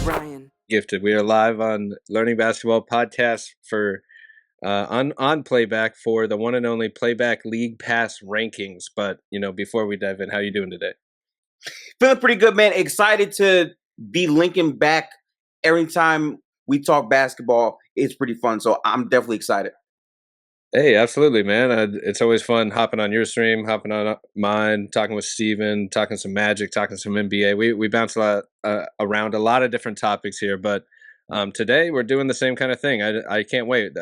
Ryan. Gifted. We are live on Learning Basketball podcast for on Playback for the one and only Playback League Pass rankings. But before we dive in, how you doing today? Feeling pretty good, man. Excited to be linking back every time we talk basketball. It's pretty fun, so I'm definitely excited. Hey, absolutely, man. It's always fun hopping on your stream, hopping on mine, talking with Steven, talking some Magic, talking some NBA. We bounce a lot around a lot of different topics here, but today we're doing the same kind of thing. I can't wait.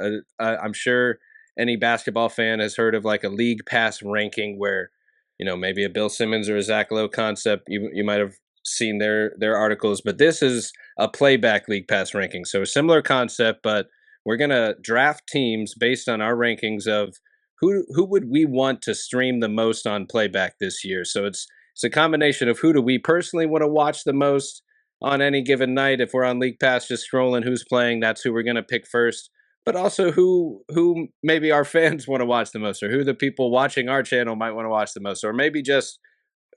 I'm sure any basketball fan has heard of like a league pass ranking where, maybe a Bill Simmons or a Zach Lowe concept. You might have seen their articles, but this is a Playback league pass ranking. So a similar concept, but we're going to draft teams based on our rankings of who would we want to stream the most on Playback this year. So it's a combination of who do we personally want to watch the most on any given night. If we're on League Pass just scrolling who's playing, that's who we're going to pick first. But also who maybe our fans want to watch the most, or who the people watching our channel might want to watch the most, or maybe just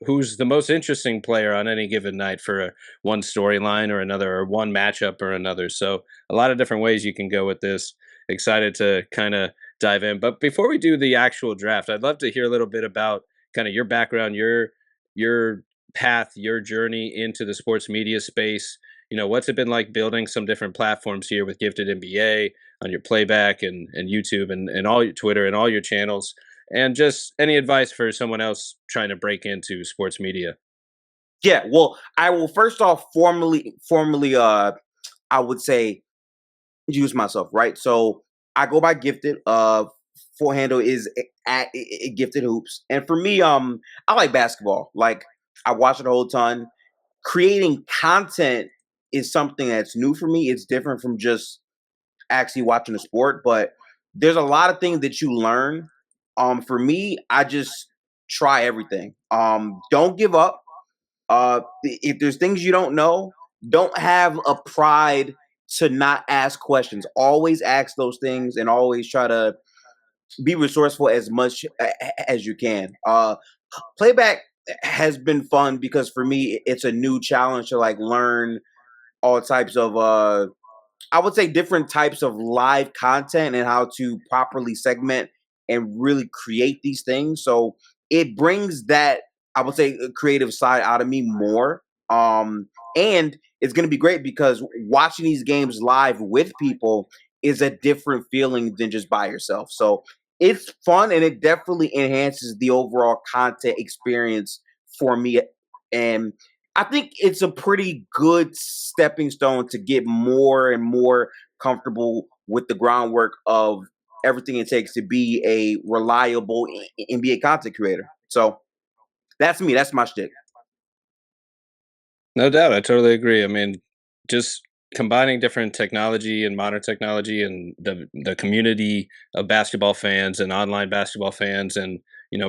who's the most interesting player on any given night for one storyline or another, or one matchup or another. So a lot of different ways you can go with this. Excited to kind of dive in. But before we do the actual draft, I'd love to hear a little bit about kind of your background, your path, your journey into the sports media space. What's it been like building some different platforms here with Gifted NBA on your Playback and YouTube and all your Twitter and all your channels? And just any advice for someone else trying to break into sports media? Yeah, well, I will first off formally, I would say, introduce myself, right? So I go by Gifted. Full handle is at Gifted Hoops, and for me, I like basketball. Like, I watch it a whole ton. Creating content is something that's new for me. It's different from just actually watching the sport, but there's a lot of things that you learn. For me, I just try everything. Don't give up. If there's things you don't know, don't have a pride to not ask questions. Always ask those things and always try to be resourceful as much as you can. Playback has been fun because for me, it's a new challenge to like learn all types of I would say different types of live content and how to properly segment and really create these things. So it brings that, I would say, creative side out of me more. And it's going to be great because watching these games live with people is a different feeling than just by yourself. So it's fun and it definitely enhances the overall content experience for me. And I think it's a pretty good stepping stone to get more and more comfortable with the groundwork of everything it takes to be a reliable NBA content creator. So that's me. That's my shtick. No doubt. I totally agree. I mean, just combining different technology and modern technology and the community of basketball fans and online basketball fans, and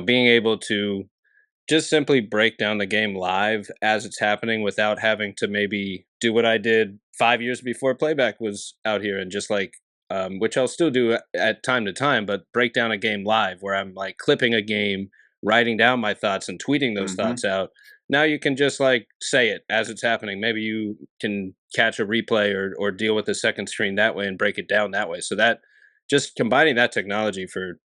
being able to just simply break down the game live as it's happening without having to maybe do what I did 5 years before Playback was out here, and just like which I'll still do at time to time, but break down a game live where I'm like clipping a game, writing down my thoughts and tweeting those thoughts out. Now you can just like say it as it's happening. Maybe you can catch a replay or deal with the second screen that way and break it down that way. So that just combining that technology for,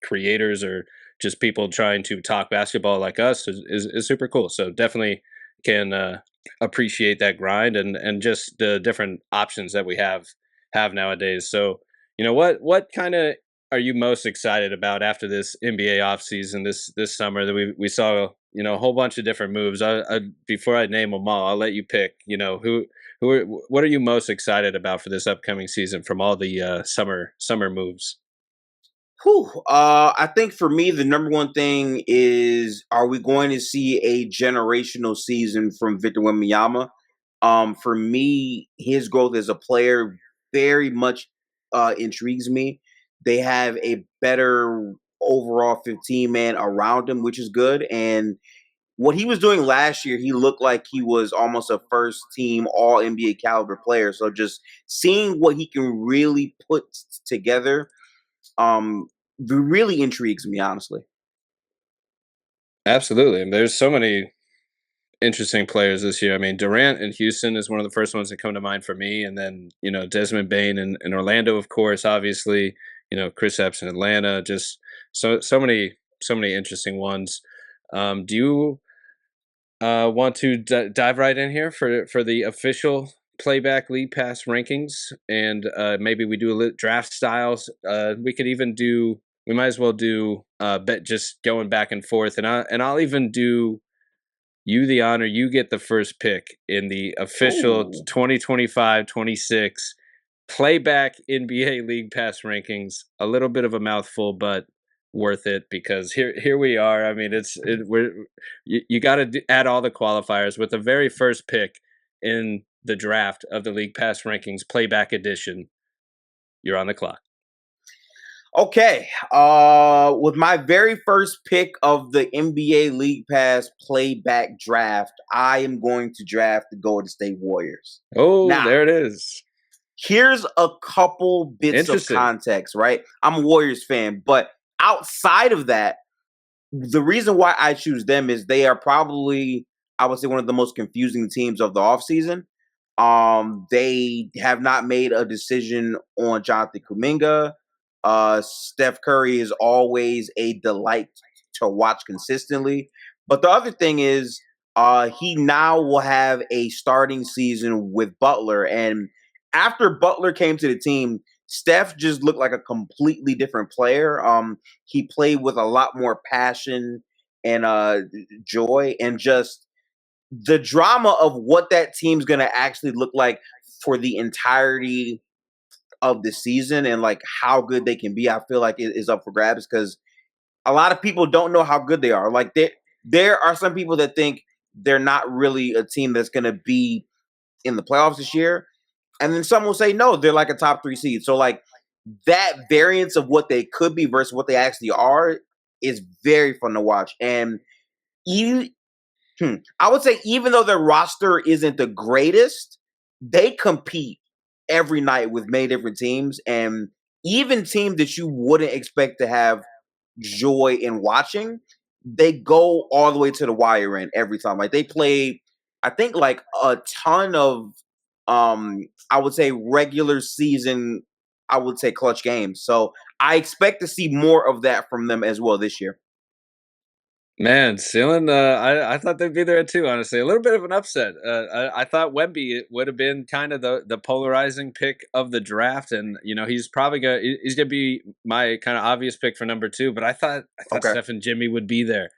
creators or just people trying to talk basketball like us is super cool. So definitely can appreciate that grind and just the different options that we have nowadays. So, what kind of are you most excited about after this NBA offseason this summer that we saw, a whole bunch of different moves. Before I name them all, I'll let you pick, what are you most excited about for this upcoming season from all the summer moves? I think for me, the number one thing is, are we going to see a generational season from Victor Wembanyama? For me, his growth as a player very much intrigues me. They have a better overall 15-man around him, which is good. And what he was doing last year, he looked like he was almost a first-team All-NBA caliber player. So just seeing what he can really put together really intrigues me, honestly. Absolutely. And there's so many interesting players this year. I mean, Durant in Houston is one of the first ones that come to mind for me, and then Desmond Bain in Orlando, of course, obviously. Kristaps in Atlanta. Just so many interesting ones. Do you want to dive right in here for the official Playback League Pass rankings, and maybe we do draft styles. We could even do. We might as well do bet just going back and forth, and I'll even do you the honor. You get the first pick in the official Ooh. 2025-26 Playback NBA League Pass rankings. A little bit of a mouthful, but worth it because here we are. I mean, you got to add all the qualifiers with the very first pick in the draft of the League Pass rankings Playback edition. You're on the clock. Okay. With my very first pick of the NBA League Pass Playback draft, I am going to draft the Golden State Warriors. Oh, Now, there it is. Here's a couple bits of context, right? I'm a Warriors fan, but outside of that, the reason why I choose them is they are probably, I would say, one of the most confusing teams of the offseason. They have not made a decision on Jonathan Kuminga. Steph Curry is always a delight to watch consistently. But the other thing is, he now will have a starting season with Butler. And after Butler came to the team, Steph just looked like a completely different player. He played with a lot more passion and joy, and just the drama of what that team's going to actually look like for the entirety of the season and like how good they can be. I feel like it is up for grabs because a lot of people don't know how good they are. Like there are some people that think they're not really a team that's going to be in the playoffs this year. And then some will say, no, they're like a top 3 seed. So like that variance of what they could be versus what they actually are is very fun to watch. And even, I would say even though their roster isn't the greatest, they compete every night with many different teams, and even teams that you wouldn't expect to have joy in watching, they go all the way to the wire in every time. Like they play, I think like a ton of I would say regular season, I would say clutch games. So I expect to see more of that from them as well this year. Man, ceiling. I thought they'd be there too. Honestly, a little bit of an upset. I thought Wemby would have been kind of the polarizing pick of the draft, and he's probably he's gonna be my kind of obvious pick for number 2. But I thought Okay. Steph and Jimmy would be there.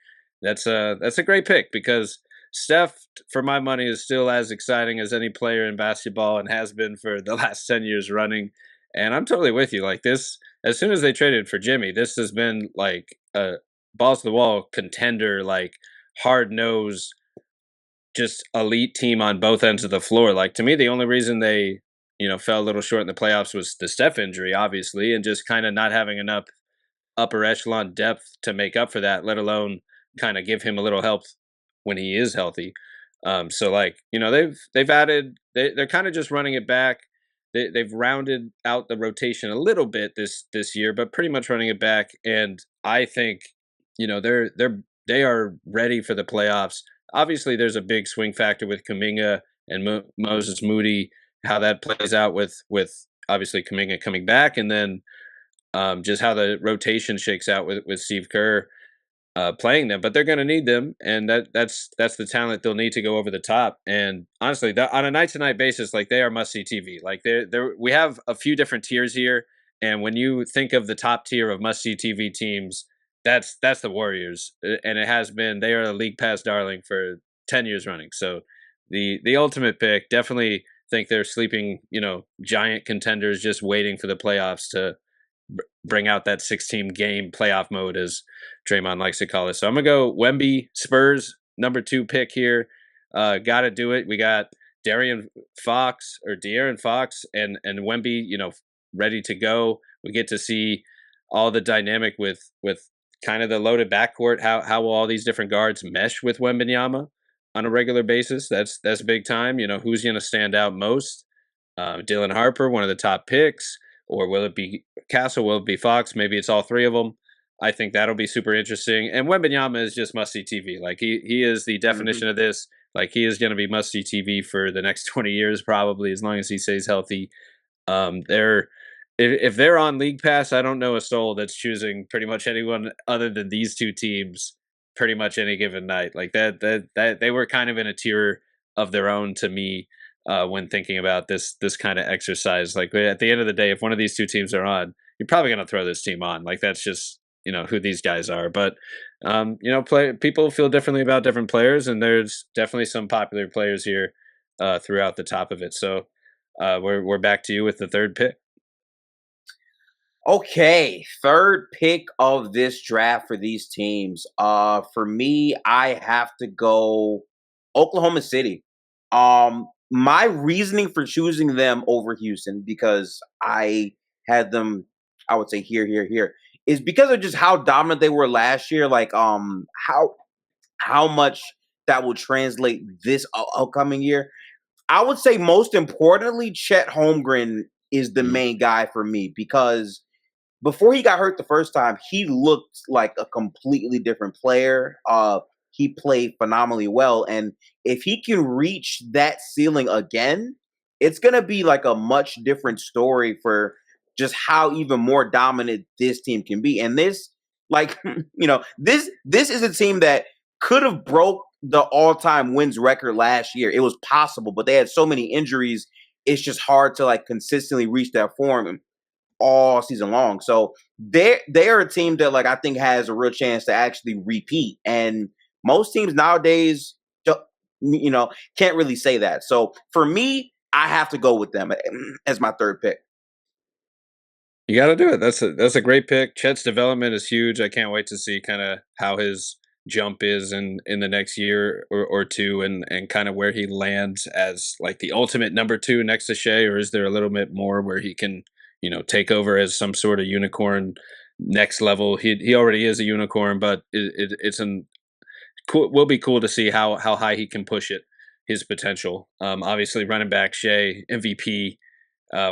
That's a great pick because Steph, for my money, is still as exciting as any player in basketball and has been for the last 10 years running. And I'm totally with you. Like this, as soon as they traded for Jimmy, this has been like a balls to the wall contender, like hard nosed, just elite team on both ends of the floor. Like to me, the only reason they fell a little short in the playoffs was the Steph injury, obviously, and just kind of not having enough upper echelon depth to make up for that, let alone kind of give him a little help when he is healthy. So like they've added, they're kind of just running it back. They've rounded out the rotation a little bit this year, but pretty much running it back. And I think they are ready for the playoffs. Obviously, there's a big swing factor with Kuminga and Moses Moody, how that plays out with obviously Kuminga coming back, and then just how the rotation shakes out with Steve Kerr playing them. But they're going to need them, and that's the talent they'll need to go over the top. And honestly, on a night to night basis, like they are must see TV. Like we have a few different tiers here, and when you think of the top tier of must see TV teams, that's the Warriors, and it has been. They are a league pass darling for 10 years running. So the ultimate pick. Definitely think they're sleeping, giant contenders just waiting for the playoffs to bring out that 16 game playoff mode, as Draymond likes to call it. So I'm gonna go Wemby, Spurs, number 2 pick here. Got to do it. We got De'Aaron Fox and Wemby, ready to go. We get to see all the dynamic with kind of the loaded backcourt. How will all these different guards mesh with Wembanyama on a regular basis? That's big time. Who's going to stand out most? Dylan Harper, one of the top picks, or will it be Castle? Will it be Fox? Maybe it's all 3 of them. I think that'll be super interesting. And Wembanyama is just must see TV. Like he is the definition of this. Like he is going to be must-see TV for the next 20 years, probably, as long as he stays healthy. They're if they're on League Pass, I don't know a soul that's choosing pretty much anyone other than these two teams pretty much any given night. Like that they were kind of in a tier of their own to me when thinking about this kind of exercise. Like at the end of the day, if one of these two teams are on, you're probably going to throw this team on. Like that's just who these guys are. But people feel differently about different players, and there's definitely some popular players here throughout the top of it. So we're back to you with the third pick. Okay, third pick of this draft for these teams. For me, I have to go Oklahoma City. My reasoning for choosing them over Houston, because I had them, I would say here, is because of just how dominant they were last year. Like, how much that will translate this upcoming year. I would say most importantly, Chet Holmgren is the main guy for me, because before he got hurt the first time, he looked like a completely different player. He played phenomenally well, and if he can reach that ceiling again, it's gonna be like a much different story for just how even more dominant this team can be. And this, like, this is a team that could have broke the all-time wins record last year. It was possible, but they had so many injuries. It's just hard to like consistently reach that form all season long. So they're a team that like I think has a real chance to actually repeat. And most teams nowadays, can't really say that. So for me, I have to go with them as my third pick. You got to do it. That's a great pick. Chet's development is huge. I can't wait to see kind of how his jump is in the next year or two, and kind of where he lands as like the ultimate number two next to Shea, or is there a little bit more where he can take over as some sort of unicorn next level? He already is a unicorn, but it's an cool. Will be cool to see how high he can push it, his potential. Obviously, running back Shea MVP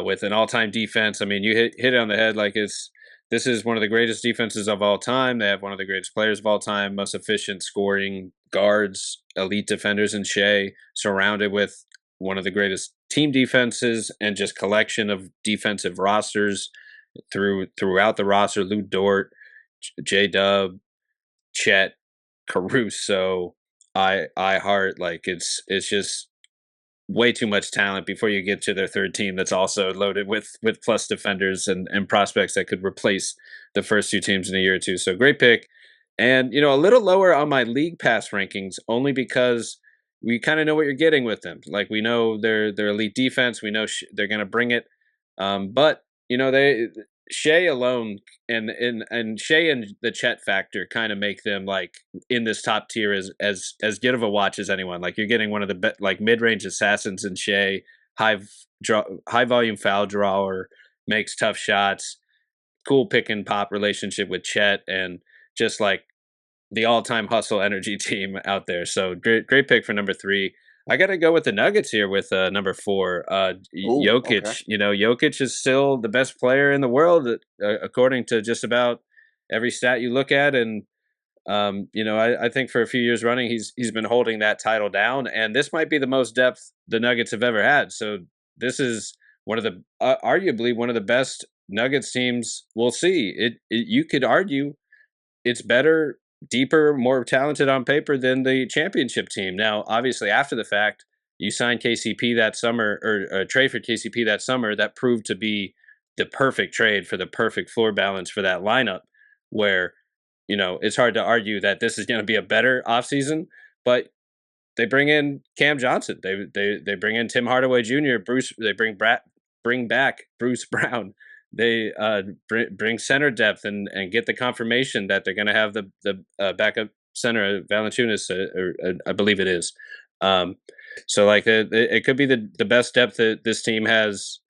with an all-time defense. I mean, you hit it on the head. Like this is one of the greatest defenses of all time. They have one of the greatest players of all time, most efficient scoring guards, elite defenders in Shea, surrounded with one of the greatest team defenses and just collection of defensive rosters throughout the roster. Lou Dort, J Dub, Chet, Caruso, I Heart. Like it's just way too much talent before you get to their third team that's also loaded with plus defenders and prospects that could replace the first two teams in a year or two. So great pick. And a little lower on my league pass rankings, only because we kind of know what you're getting with them. Like we know their elite defense, we know they're going to bring it. But they Shea alone and Shea and the Chet factor kind of make them like in this top tier as good of a watch as anyone. Like you're getting one of the like mid-range assassins in Shea, high volume foul drawer, makes tough shots, cool pick and pop relationship with Chet, and just like the all-time hustle energy team out there. So great pick for number 3. I got to go with the Nuggets here with number 4. Ooh, Jokic. okay. Jokic is still the best player in the world, according to just about every stat you look at. And I think for a few years running, he's been holding that title down. And this might be the most depth the Nuggets have ever had. So this is one of the arguably one of the best Nuggets teams we'll see. You could argue it's better, deeper, more talented on paper than the championship team. Now, obviously, after the fact, you signed KCP that summer, or a trade for KCP that summer that proved to be the perfect trade for the perfect floor balance for that lineup, where, it's hard to argue that this is going to be a better offseason, but they bring in Cam Johnson. They bring in Tim Hardaway Jr., they bring back Bruce Brown. They bring center depth and get the confirmation that they're going to have the backup center, Valanciunas, I believe it is. So like it could be the best depth that this team has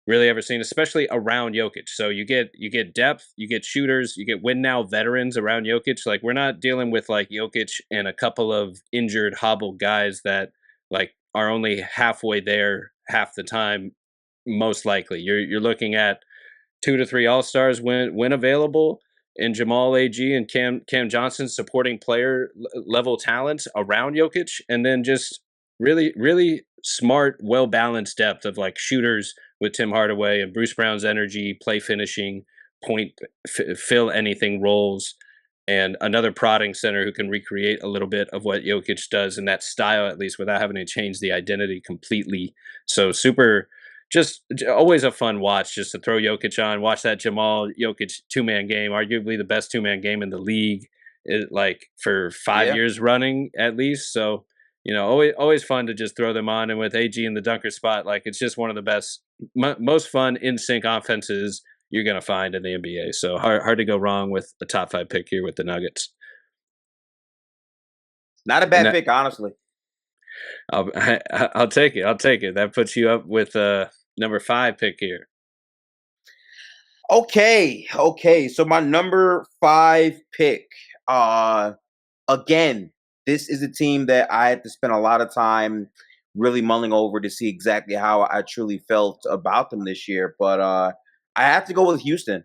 really ever seen, especially around Jokic. So you get depth, you get shooters, you get win now veterans around Jokic. Like we're not dealing with like Jokic and a couple of injured, hobbled guys that like are only halfway there half the time. Most likely, you're looking at 2 to 3 All-Stars when available, in Jamal AG and Cam Johnson supporting player level talents around Jokic, and then just really smart, well balanced depth of like shooters with Tim Hardaway and Bruce Brown's energy, play finishing, point fill anything roles, and another prodding center who can recreate a little bit of what Jokic does in that style, at least without having to change the identity completely. So super, just always a fun watch just to throw Jokic on, watch that Jamal Jokic 2-man game, arguably the best 2-man game in the league, like for 5 years running at least. So, always fun to just throw them on. And with AG in the dunker spot, like it's just one of the best, most fun in sync offenses you're going to find in the NBA. So hard to go wrong with a top 5 pick here with the Nuggets. Not a bad pick, honestly. I'll take it. I'll take it. That puts you up with number 5 pick here. Okay. So my number 5 pick, again, this is a team that I had to spend a lot of time really mulling over to see exactly how I truly felt about them this year. But I have to go with Houston.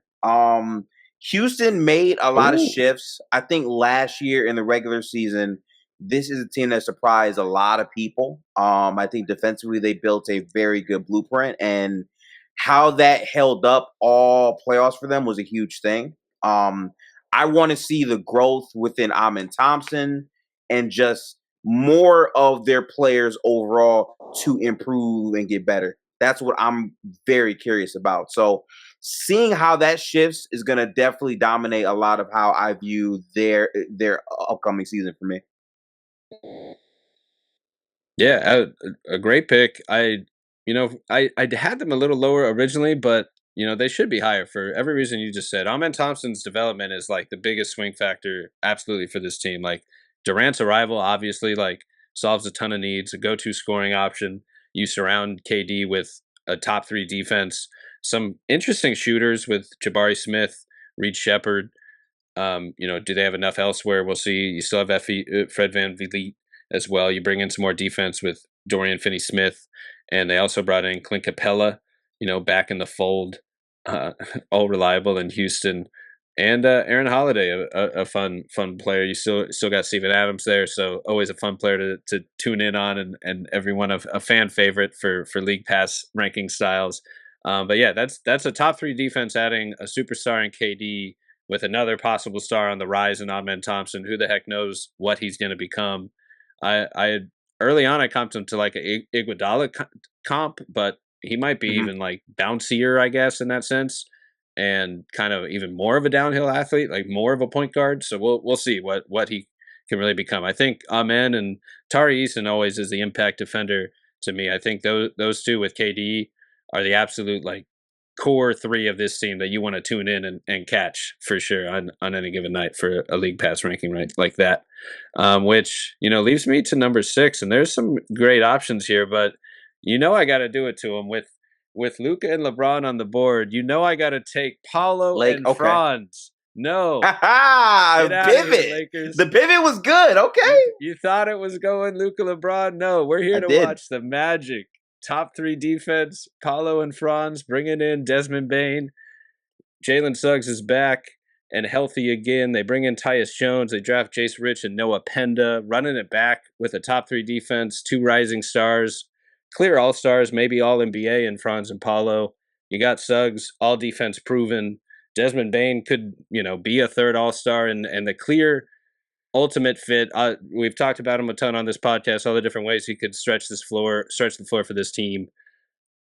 Houston made a lot of shifts. I think last year in the regular season, this is a team that surprised a lot of people. I think defensively they built a very good blueprint, and how that held up all playoffs for them was a huge thing. I want to see the growth within Amen Thompson and just more of their players overall to improve and get better. That's what I'm very curious about. So seeing how that shifts is going to definitely dominate a lot of how I view their upcoming season for me. Yeah, a great pick. I had them a little lower originally, but they should be higher for every reason you just said. Amen Thompson's development is like the biggest swing factor, absolutely, for this team. Like Durant's arrival, obviously, like solves a ton of needs, a go-to scoring option. You surround KD with a top 3 defense, some interesting shooters with Jabari Smith, Reed Shepard. Do they have enough elsewhere? We'll see. You still have Fred VanVleet as well. You bring in some more defense with Dorian Finney-Smith, and they also brought in Clint Capella, back in the fold, all reliable in Houston, and Aaron Holiday, a fun player. You still got Steven Adams there, so always a fun player to tune in on, and everyone a fan favorite for League Pass ranking styles. But yeah, that's a top 3 defense, adding a superstar in KD with another possible star on the rise in Amen Thompson. Who the heck knows what he's going to become? I early on I comped him to like a Iguodala comp, but he might be even like bouncier, I guess, in that sense, and kind of even more of a downhill athlete, like more of a point guard. So we'll see what he can really become. I think Amen and Tari Eason always is the impact defender to me. I think those two with KD are the absolute like core 3 of this team that you want to tune in and catch for sure on any given night for a league pass ranking right like that, which leaves me to number 6, and there's some great options here, but I got to do it to them with Luka and LeBron on the board. I got to take Paolo and Franz. No, get out pivot. Of here, Lakers. The pivot was good. Okay, you thought it was going Luka LeBron. No, we're here to watch the Magic. Top 3 defense, Paolo and Franz, bringing in Desmond Bane. Jalen Suggs is back and healthy again. They bring in Tyus Jones. They draft Jace Rich and Noah Penda, running it back with a top 3 defense, 2 rising stars, clear all-stars, maybe all-NBA in Franz and Paolo. You got Suggs, all defense proven. Desmond Bane could, be a third all-star, and the clear ultimate fit. We've talked about him a ton on this podcast, all the different ways he could stretch the floor for this team.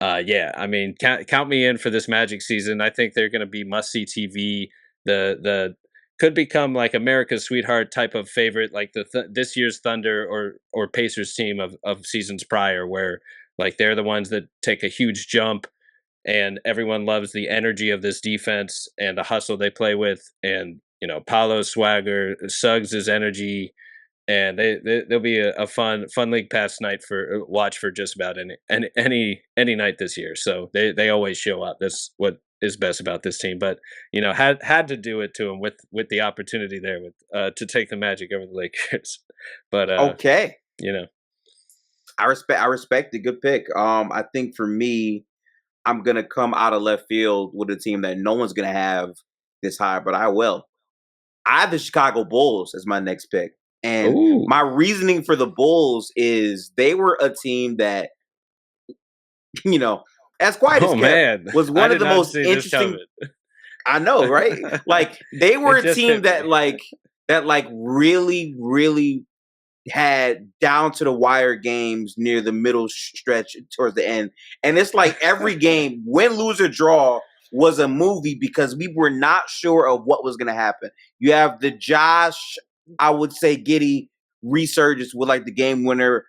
I mean, count me in for this Magic season. I think they're going to be must-see TV. The could become like America's sweetheart type of favorite, like this year's Thunder or Pacers team of seasons prior, where like they're the ones that take a huge jump, and everyone loves the energy of this defense and the hustle they play with, and Paolo's swagger, Suggs' energy, and they'll be a fun league pass night for watch for just about any night this year. So they always show up. That's what is best about this team. But had to do it to them with the opportunity there with to take the Magic over the Lakers. But okay, I respect the good pick. I think for me, I'm gonna come out of left field with a team that no one's gonna have this high, but I will. I have the Chicago Bulls as my next pick. And Ooh. my reasoning for the Bulls is they were a team that, you know, as quiet as Oh kept, man, was I one of did the not most see this interesting. coming. I know, right? Like they were It a just team hit that me. like really, really had down to the wire games near the middle stretch towards the end. And it's like every game, win, lose, or draw, was a movie because we were not sure of what was going to happen. You have the Josh, I would say, Giddy resurgence with like the game winner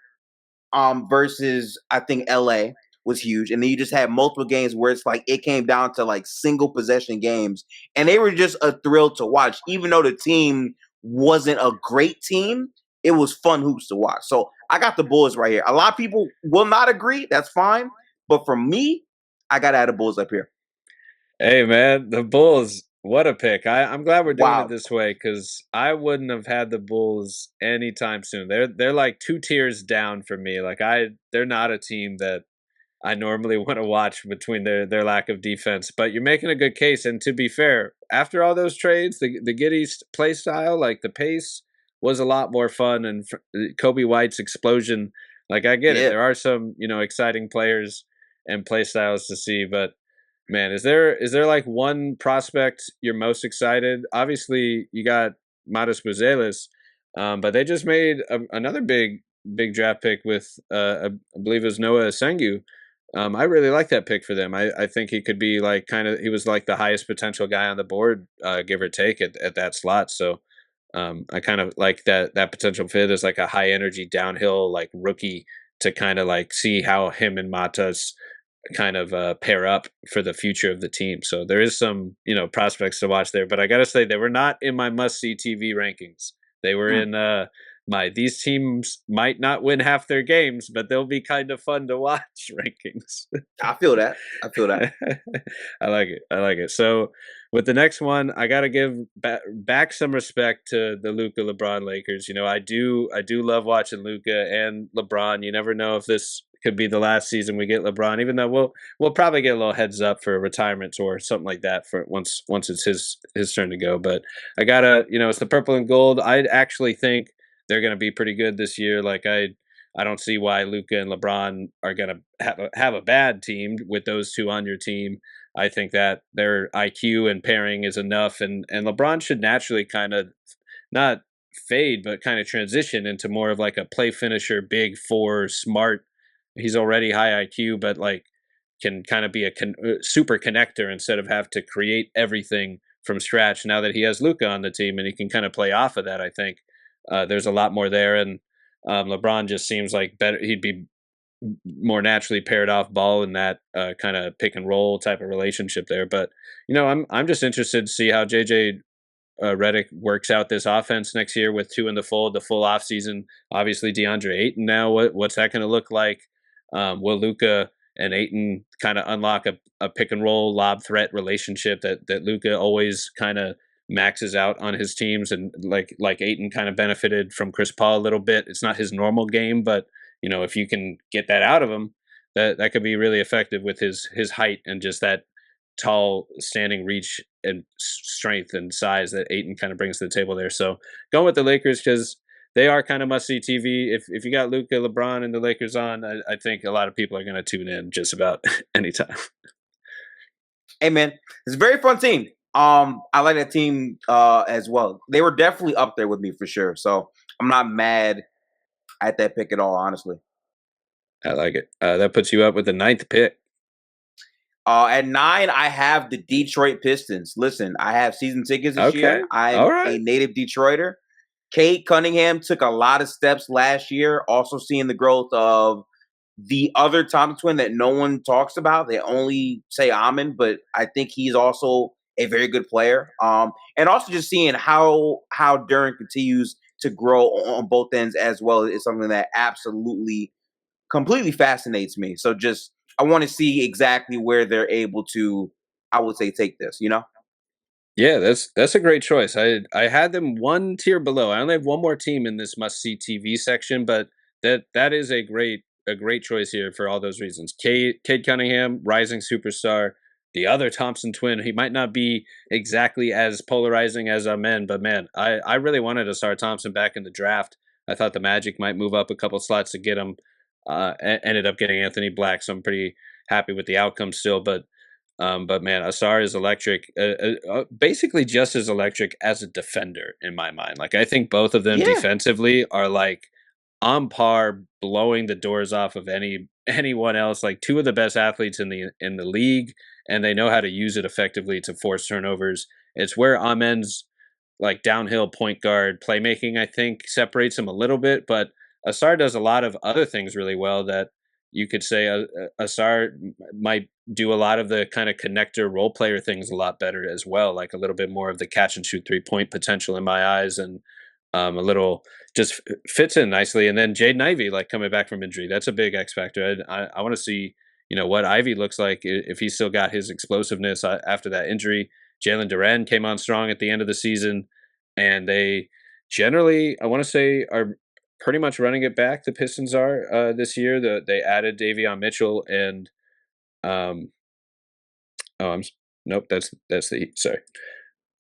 versus I think LA was huge. And then you just had multiple games where it's like it came down to like single possession games. And they were just a thrill to watch. Even though the team wasn't a great team, it was fun hoops to watch. So I got the Bulls right here. A lot of people will not agree. That's fine. But for me, I got to add the Bulls up here. Hey man, the Bulls. What a pick! I'm glad we're doing it Wow. this way because I wouldn't have had the Bulls anytime soon. They're like two tiers down for me. Like they're not a team that I normally want to watch between their lack of defense. But you're making a good case. And to be fair, after all those trades, the Giddy's play style, like the pace, was a lot more fun. And Kobe White's explosion, like I get it. Yeah. There are some exciting players and play styles to see, but man, is there like one prospect you're most excited? Obviously, you got Matas Buzelis, but they just made another big draft pick with I believe it was Noah Sengu. I really like that pick for them. I think he could be like he was like the highest potential guy on the board, give or take at that slot. So I kind of like that potential fit as like a high energy downhill like rookie to kind of like see how him and Matas kind of pair up for the future of the team. So there is some prospects to watch there, but I gotta say they were not in my must see TV rankings. They were Mm. in my these teams might not win half their games, but they'll be kind of fun to watch rankings. I feel that. I feel that. I like it. I like it. So with the next one, I got to give back some respect to the Luka LeBron Lakers. I do love watching Luka and LeBron. You never know if this could be the last season we get LeBron, even though we'll probably get a little heads up for a retirement or something like that for once it's his turn to go. But I gotta, it's the purple and gold. I actually think they're gonna be pretty good this year. Like I don't see why Luka and LeBron are going to have a bad team with those two on your team. I think that their IQ and pairing is enough, and LeBron should naturally kind of not fade, but kind of transition into more of like a play finisher, big four, smart. He's already high IQ, but like can kind of be a super connector instead of have to create everything from scratch. Now that he has Luka on the team and he can kind of play off of that, I think there's a lot more there. And LeBron just seems like better. He'd be more naturally paired off ball in that kind of pick and roll type of relationship there. But I'm just interested to see how JJ Redick works out this offense next year with two in the fold, the full off season. Obviously, DeAndre Ayton now. What's that going to look like? Will Luka and Ayton kind of unlock a pick and roll lob threat relationship that Luka always kind of maxes out on his teams, and like Ayton kind of benefited from Chris Paul a little bit. It's not his normal game, but if you can get that out of him, that could be really effective with his height and just that tall standing reach and strength and size that Ayton kind of brings to the table there. So going with the Lakers because they are kind of must see TV. If you got Luka, LeBron, and the Lakers on, I think a lot of people are going to tune in just about anytime. Hey man, it's a very fun team. I like that team as well. They were definitely up there with me for sure. So I'm not mad at that pick at all, honestly. I like it. That puts you up with the ninth pick. At 9, I have the Detroit Pistons. Listen, I have season tickets this Okay. year. I'm All a right. native Detroiter. Cade Cunningham took a lot of steps last year. Also seeing the growth of the other Thompson twin that no one talks about. They only say Amon, but I think he's also a very good player. And also just seeing how Duren continues to grow on both ends as well is something that absolutely completely fascinates me. So just I want to see exactly where they're able to, I would say, take this. Yeah, that's a great choice. I had them one tier below. I only have one more team in this must see TV section, but that is a great choice here for all those reasons. Cade Cunningham, rising superstar, the other Thompson twin. He might not be exactly as polarizing as Amen, but man, I really wanted Ausar Thompson back in the draft. I thought the Magic might move up a couple slots to get him. Ended up getting Anthony Black, so I'm pretty happy with the outcome still. But man, Ausar is electric, basically just as electric as a defender in my mind. Like I think both of them Yeah. defensively are like on par, blowing the doors off of anyone else. Like two of the best athletes in the league, and they know how to use it effectively to force turnovers. It's where Amen's like downhill point guard playmaking, I think, separates him a little bit, but Ausar does a lot of other things really well that you could say Ausar might do a lot of the kind of connector role player things a lot better as well, like a little bit more of the catch and shoot 3-point potential in my eyes, and a little just fits in nicely. And then Jaden Ivey, like coming back from injury, that's a big X factor. I want to see what Ivey looks like if he's still got his explosiveness after that injury. Jalen Duren came on strong at the end of the season, and they generally, I want to say, are pretty much running it back. The Pistons are this year. They added Davion Mitchell and um oh I'm nope, that's the Heat. Sorry.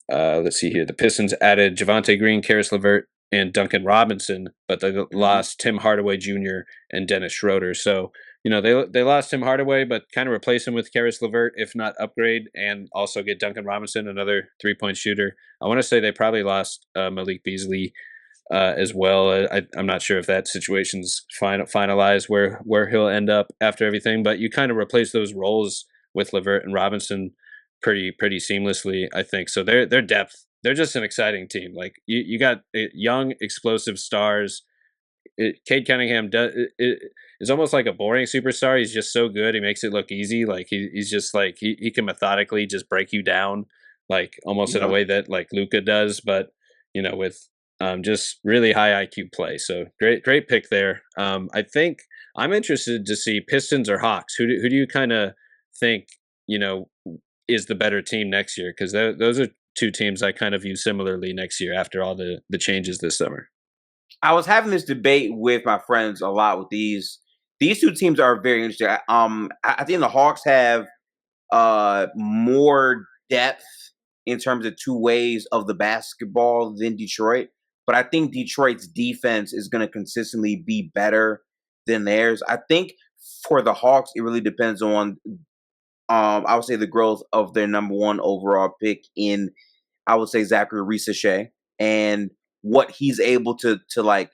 Let's see here. The Pistons added Javante Green, Karis LeVert, and Duncan Robinson, but they Hmm. lost Tim Hardaway Jr. and Dennis Schroeder. So they lost Tim Hardaway, but kind of replace him with Karis LeVert, if not upgrade, and also get Duncan Robinson, another 3-point shooter. I want to say they probably lost Malik Beasley as well. I'm not sure if that situation's finalized where he'll end up after everything, but you kind of replace those roles with LeVert and Robinson pretty seamlessly, I think. So their depth, they're just an exciting team. Like you got young, explosive stars. Cade Cunningham is almost like a boring superstar. He's just so good. He makes it look easy. Like he's just like he can methodically just break you down, like almost in a Yeah. way that like Luka does, but with just really high IQ play. So great pick there. I think I'm interested to see Pistons or Hawks. Who do you kind of think you know is the better team next year? Because those are two teams I kind of view similarly next year after all the changes this summer. I was having this debate with my friends a lot with these two teams are very interesting. I think the Hawks have more depth in terms of two ways of the basketball than Detroit. But I think Detroit's defense is going to consistently be better than theirs. I think for the Hawks, it really depends on I would say the growth of their number one overall pick in I would say Zachary Risachet and what he's able to like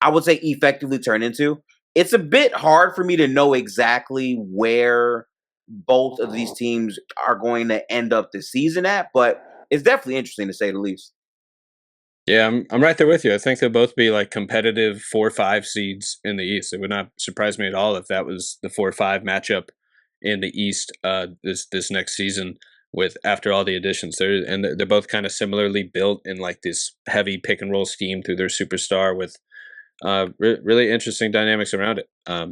I would say effectively turn into. It's a bit hard for me to know exactly where both of these teams are going to end up the season at, but it's definitely interesting to say the least. Yeah, I'm right there with you. I think they'll both be like competitive 4-5 seeds in the East. It would not surprise me at all if that was the 4-5 matchup in the East this next season with after all the additions. They're both kind of similarly built in like this heavy pick and roll scheme through their superstar with really interesting dynamics around it.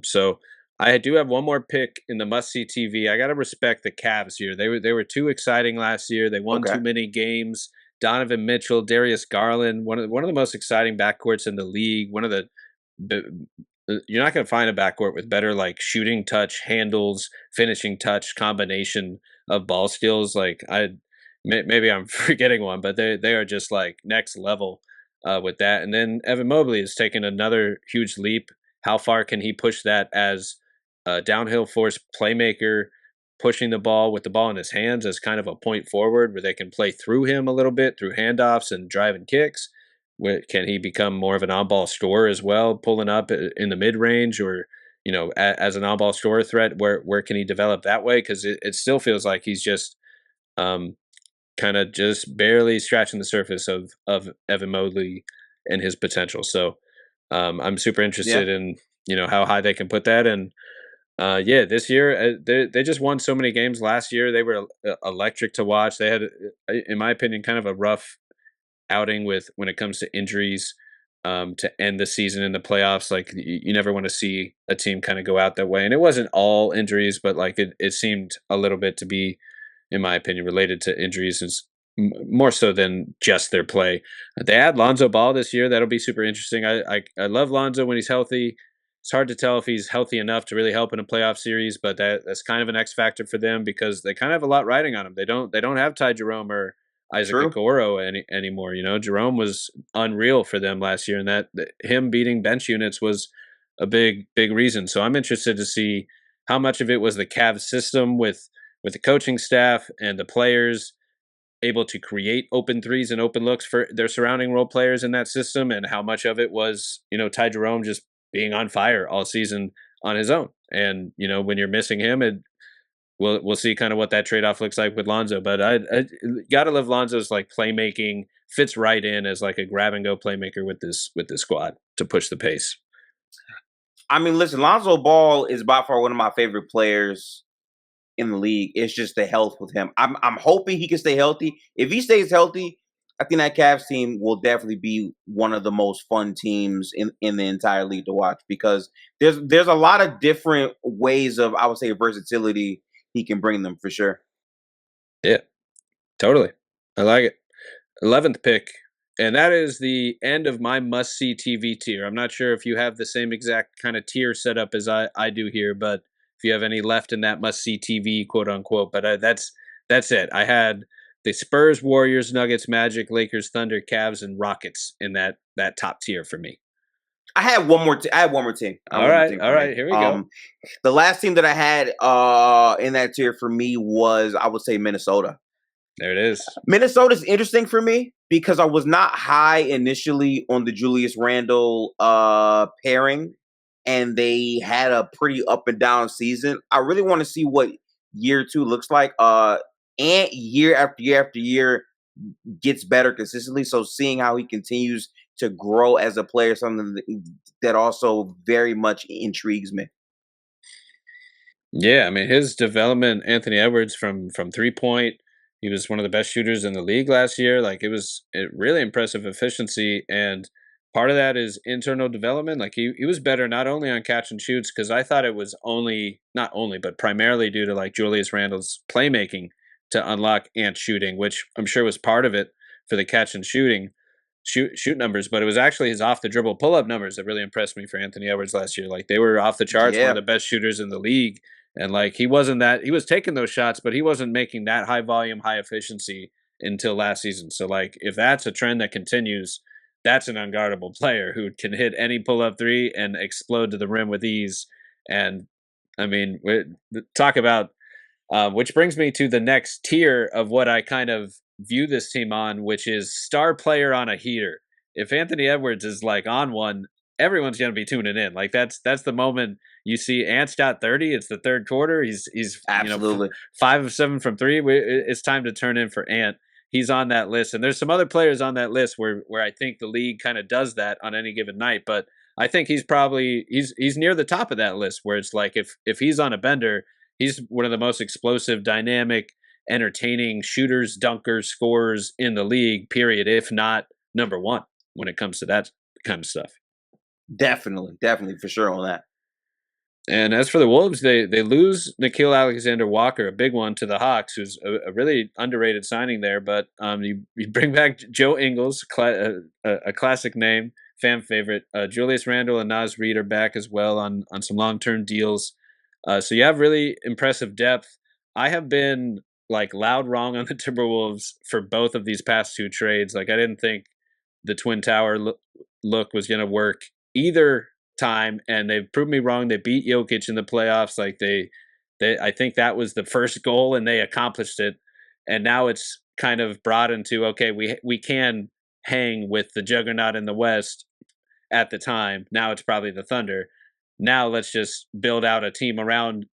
So I do have one more pick in the must see TV. I got to respect the Cavs here. They were too exciting last year. They won Okay. too many games. Donovan Mitchell, Darius Garland, one of the most exciting backcourts in the league. You're not going to find a backcourt with better like shooting touch, handles, finishing touch combination of ball skills. Like maybe I'm forgetting one, but they are just like next level with that. And then Evan Mobley has taken another huge leap. How far can he push that as a downhill force playmaker, pushing the ball with the ball in his hands as kind of a point forward where they can play through him a little bit through handoffs and driving kicks? Can he become more of an on-ball scorer as well, pulling up in the mid-range, or as an on-ball scorer threat? Where can he develop that way? Because it still feels like he's just um, kind of just barely scratching the surface of Evan Mobley and his potential. So I'm super Yeah. interested in how high they can put that. And yeah, this year they just won so many games. Last year they were electric to watch. They had, in my opinion, kind of a rough outing with when it comes to injuries. To end the season in the playoffs, like you never want to see a team kind of go out that way. And it wasn't all injuries, but like it seemed a little bit to be, in my opinion, related to injuries is more so than just their play. They add Lonzo Ball this year. That'll be super interesting. I love Lonzo when he's healthy. It's hard to tell if he's healthy enough to really help in a playoff series, but that's kind of an X factor for them because they kind of have a lot riding on them. They don't have Ty Jerome or Isaac True. Okoro anymore. Jerome was unreal for them last year, and that him beating bench units was a big reason. So I'm interested to see how much of it was the Cavs system with the coaching staff and the players able to create open threes and open looks for their surrounding role players in that system, and how much of it was Ty Jerome just being on fire all season on his own. And when you're missing him, we'll see kind of what that trade off looks like with Lonzo. But I gotta love Lonzo's like playmaking, fits right in as like a grab and go playmaker with this squad to push the pace. I mean, listen, Lonzo Ball is by far one of my favorite players in the league. It's just the health with him. I'm hoping he can stay healthy. If he stays healthy, I think that Cavs team will definitely be one of the most fun teams in the entire league to watch, because there's a lot of different ways of, I would say, versatility he can bring them for sure. Yeah, totally. I like it. 11th pick, and that is the end of my must-see TV tier. I'm not sure if you have the same exact kind of tier set up as I do here, but if you have any left in that must-see TV, quote unquote. But that's it. I had the Spurs, Warriors, Nuggets, Magic, Lakers, Thunder, Cavs, and Rockets in that top tier for me. I had one more. I had one more team. All right. Here we go. The last team that I had in that tier for me was, I would say, Minnesota. There it is. Minnesota's interesting for me because I was not high initially on the Julius Randle pairing, and they had a pretty up and down season. I really want to see what year 2 looks like. And year after year after year gets better consistently. So seeing how he continues to grow as a player, something that also very much intrigues me. Yeah, I mean his development, Anthony Edwards from 3-point. He was one of the best shooters in the league last year. Like it was really impressive efficiency, and part of that is internal development. Like he was better not only on catch and shoots, because I thought it was not only but primarily due to like Julius Randle's playmaking to unlock Ant shooting, which I'm sure was part of it for the catch and shoot numbers, but it was actually his off the dribble pull up numbers that really impressed me for Anthony Edwards last year. Like they were off the charts, one of the best shooters in the league. And like he was taking those shots, but he wasn't making that high volume, high efficiency until last season. So like if that's a trend that continues, that's an unguardable player who can hit any pull up three and explode to the rim with ease. And I mean, talk about which brings me to the next tier of what I kind of view this team on, which is star player on a heater. If Anthony Edwards is like on one, everyone's going to be tuning in. Like that's the moment you see Ant's got 30. It's the third quarter. He's absolutely 5 of 7 from 3. It's time to turn in for Ant. He's on that list, and there's some other players on that list where I think the league kind of does that on any given night. But I think he's near the top of that list, where it's like if he's on a bender, he's one of the most explosive, dynamic, entertaining shooters, dunkers, scorers in the league, period, if not number one when it comes to that kind of stuff. Definitely, for sure on that. And as for the Wolves, they lose Nickeil Alexander-Walker, a big one, to the Hawks, who's a really underrated signing there. But you bring back Joe Ingles, a classic name, fan favorite. Julius Randle and Naz Reid are back as well on some long-term deals. So you have really impressive depth. I have been like loud wrong on the Timberwolves for both of these past 2 trades. Like I didn't think the Twin Tower look was going to work either time, and they've proved me wrong. They beat Jokic in the playoffs. Like they I think that was the first goal, and they accomplished it. And now it's kind of brought into, okay, we can hang with the juggernaut in the West at the time. Now it's probably the Thunder. Now let's just build out a team around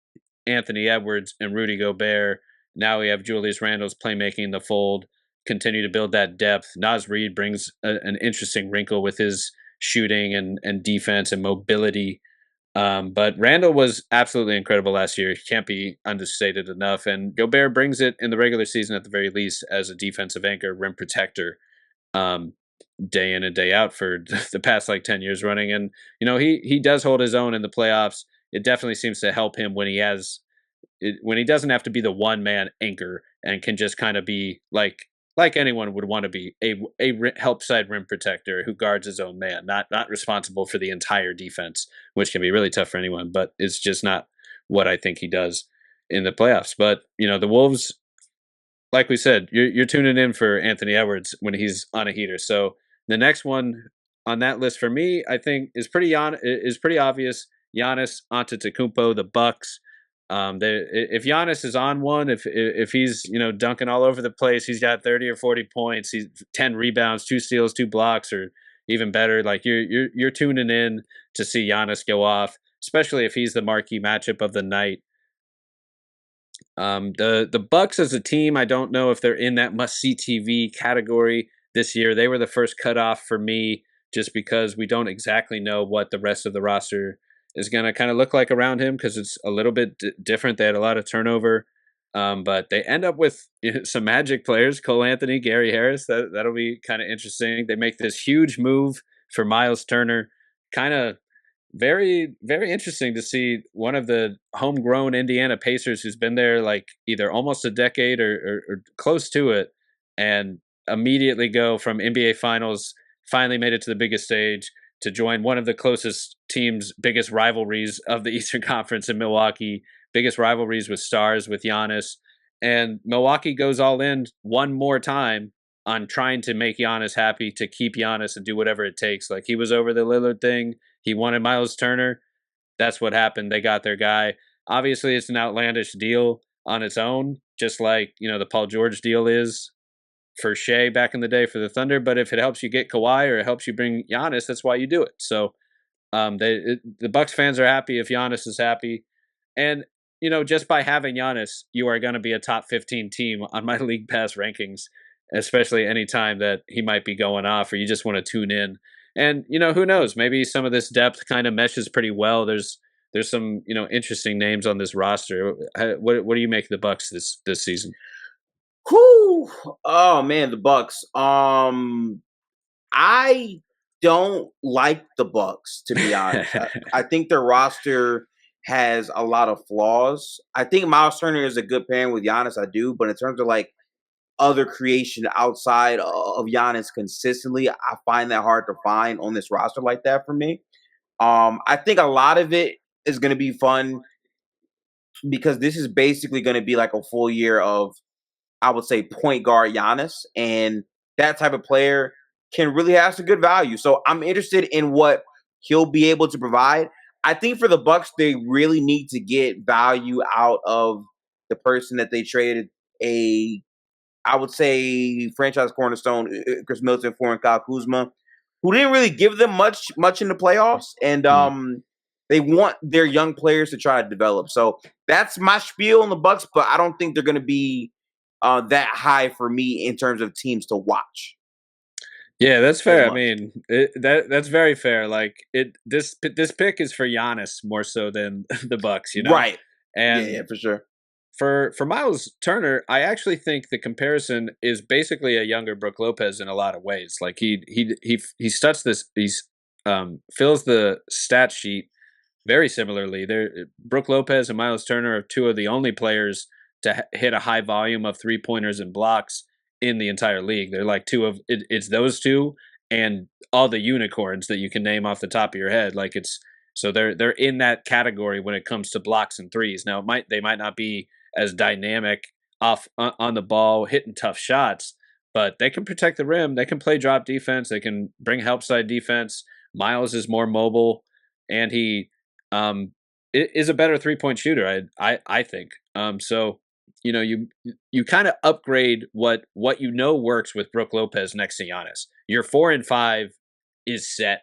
Anthony Edwards and Rudy Gobert. Now we have Julius Randle's playmaking in the fold. Continue to build that depth. Naz Reid brings an interesting wrinkle with his shooting and defense and mobility. But Randle was absolutely incredible last year. He can't be understated enough. And Gobert brings it in the regular season at the very least as a defensive anchor, rim protector, day in and day out for the past like 10 years running. And, he does hold his own in the playoffs. It definitely seems to help him when he doesn't have to be the one man anchor and can just kind of be like like anyone would want to be a help side rim protector who guards his own man, not responsible for the entire defense, which can be really tough for anyone. But it's just not what I think he does in the playoffs. But the Wolves, like we said, you're tuning in for Anthony Edwards when he's on a heater. So the next one on that list for me, I think, is pretty obvious. Giannis Antetokounmpo, the Bucks. If Giannis is on one, if he's dunking all over the place, he's got 30 or 40 points, he's 10 rebounds, 2 steals, 2 blocks, or even better. Like you're tuning in to see Giannis go off, especially if he's the marquee matchup of the night. The Bucks as a team, I don't know if they're in that must see TV category this year. They were the first cutoff for me, just because we don't exactly know what the rest of the roster is going to kind of look like around him, because it's a little bit different. They had a lot of turnover, but they end up with some Magic players: Cole Anthony, Gary Harris. That'll be kind of interesting. They make this huge move for Miles Turner, kind of very, very interesting to see one of the homegrown Indiana Pacers who's been there like either almost a decade or close to it, and immediately go from NBA Finals, finally made it to the biggest stage, to join one of the closest teams' biggest rivalries of the Eastern Conference in Milwaukee, biggest rivalries with stars, with Giannis. And Milwaukee goes all in one more time on trying to make Giannis happy, to keep Giannis and do whatever it takes. Like, he was over the Lillard thing. He wanted Miles Turner. That's what happened. They got their guy. Obviously, it's an outlandish deal on its own, just like, the Paul George deal is for Shea back in the day for the Thunder. But if it helps you get Kawhi, or it helps you bring Giannis, that's why you do it. So the Bucks fans are happy if Giannis is happy. And, just by having Giannis, you are going to be a top 15 team on my League Pass rankings, especially any time that he might be going off, or you just want to tune in. And, who knows? Maybe some of this depth kind of meshes pretty well. There's some, interesting names on this roster. What do you make of the Bucks this season? Whew. Oh man, the Bucks. I don't like the Bucks, to be honest. I think their roster has a lot of flaws. I think Miles Turner is a good pairing with Giannis. I do, but in terms of like other creation outside of Giannis consistently, I find that hard to find on this roster like that for me. I think a lot of it is going to be fun because this is basically going to be like a full year of, I would say, point guard Giannis, and that type of player can really have some good value. So I'm interested in what he'll be able to provide. I think for the Bucks, they really need to get value out of the person that they traded I would say, franchise cornerstone, Chris Middleton for, and Kyle Kuzma, who didn't really give them much in the playoffs, and they want their young players to try to develop. So that's my spiel on the Bucks, but I don't think they're going to be that high for me in terms of teams to watch. Yeah, that's fair. I mean, that's very fair. Like, this pick is for Giannis more so than the Bucks, Right? And yeah, for sure. For Miles Turner, I actually think the comparison is basically a younger Brook Lopez in a lot of ways. Like, he stuts this, fills the stat sheet very similarly. Brook Lopez and Miles Turner are two of the only players to hit a high volume of 3-pointers and blocks in the entire league. They're like it's those two and all the unicorns that you can name off the top of your head. Like, so they're in that category when it comes to blocks and threes. Now they might not be as dynamic on the ball, hitting tough shots, but they can protect the rim. They can play drop defense. They can bring help side defense. Miles is more mobile, and he is a better 3-point shooter. I think. So you kind of upgrade what works with Brook Lopez next to Giannis. Your 4 and 5 is set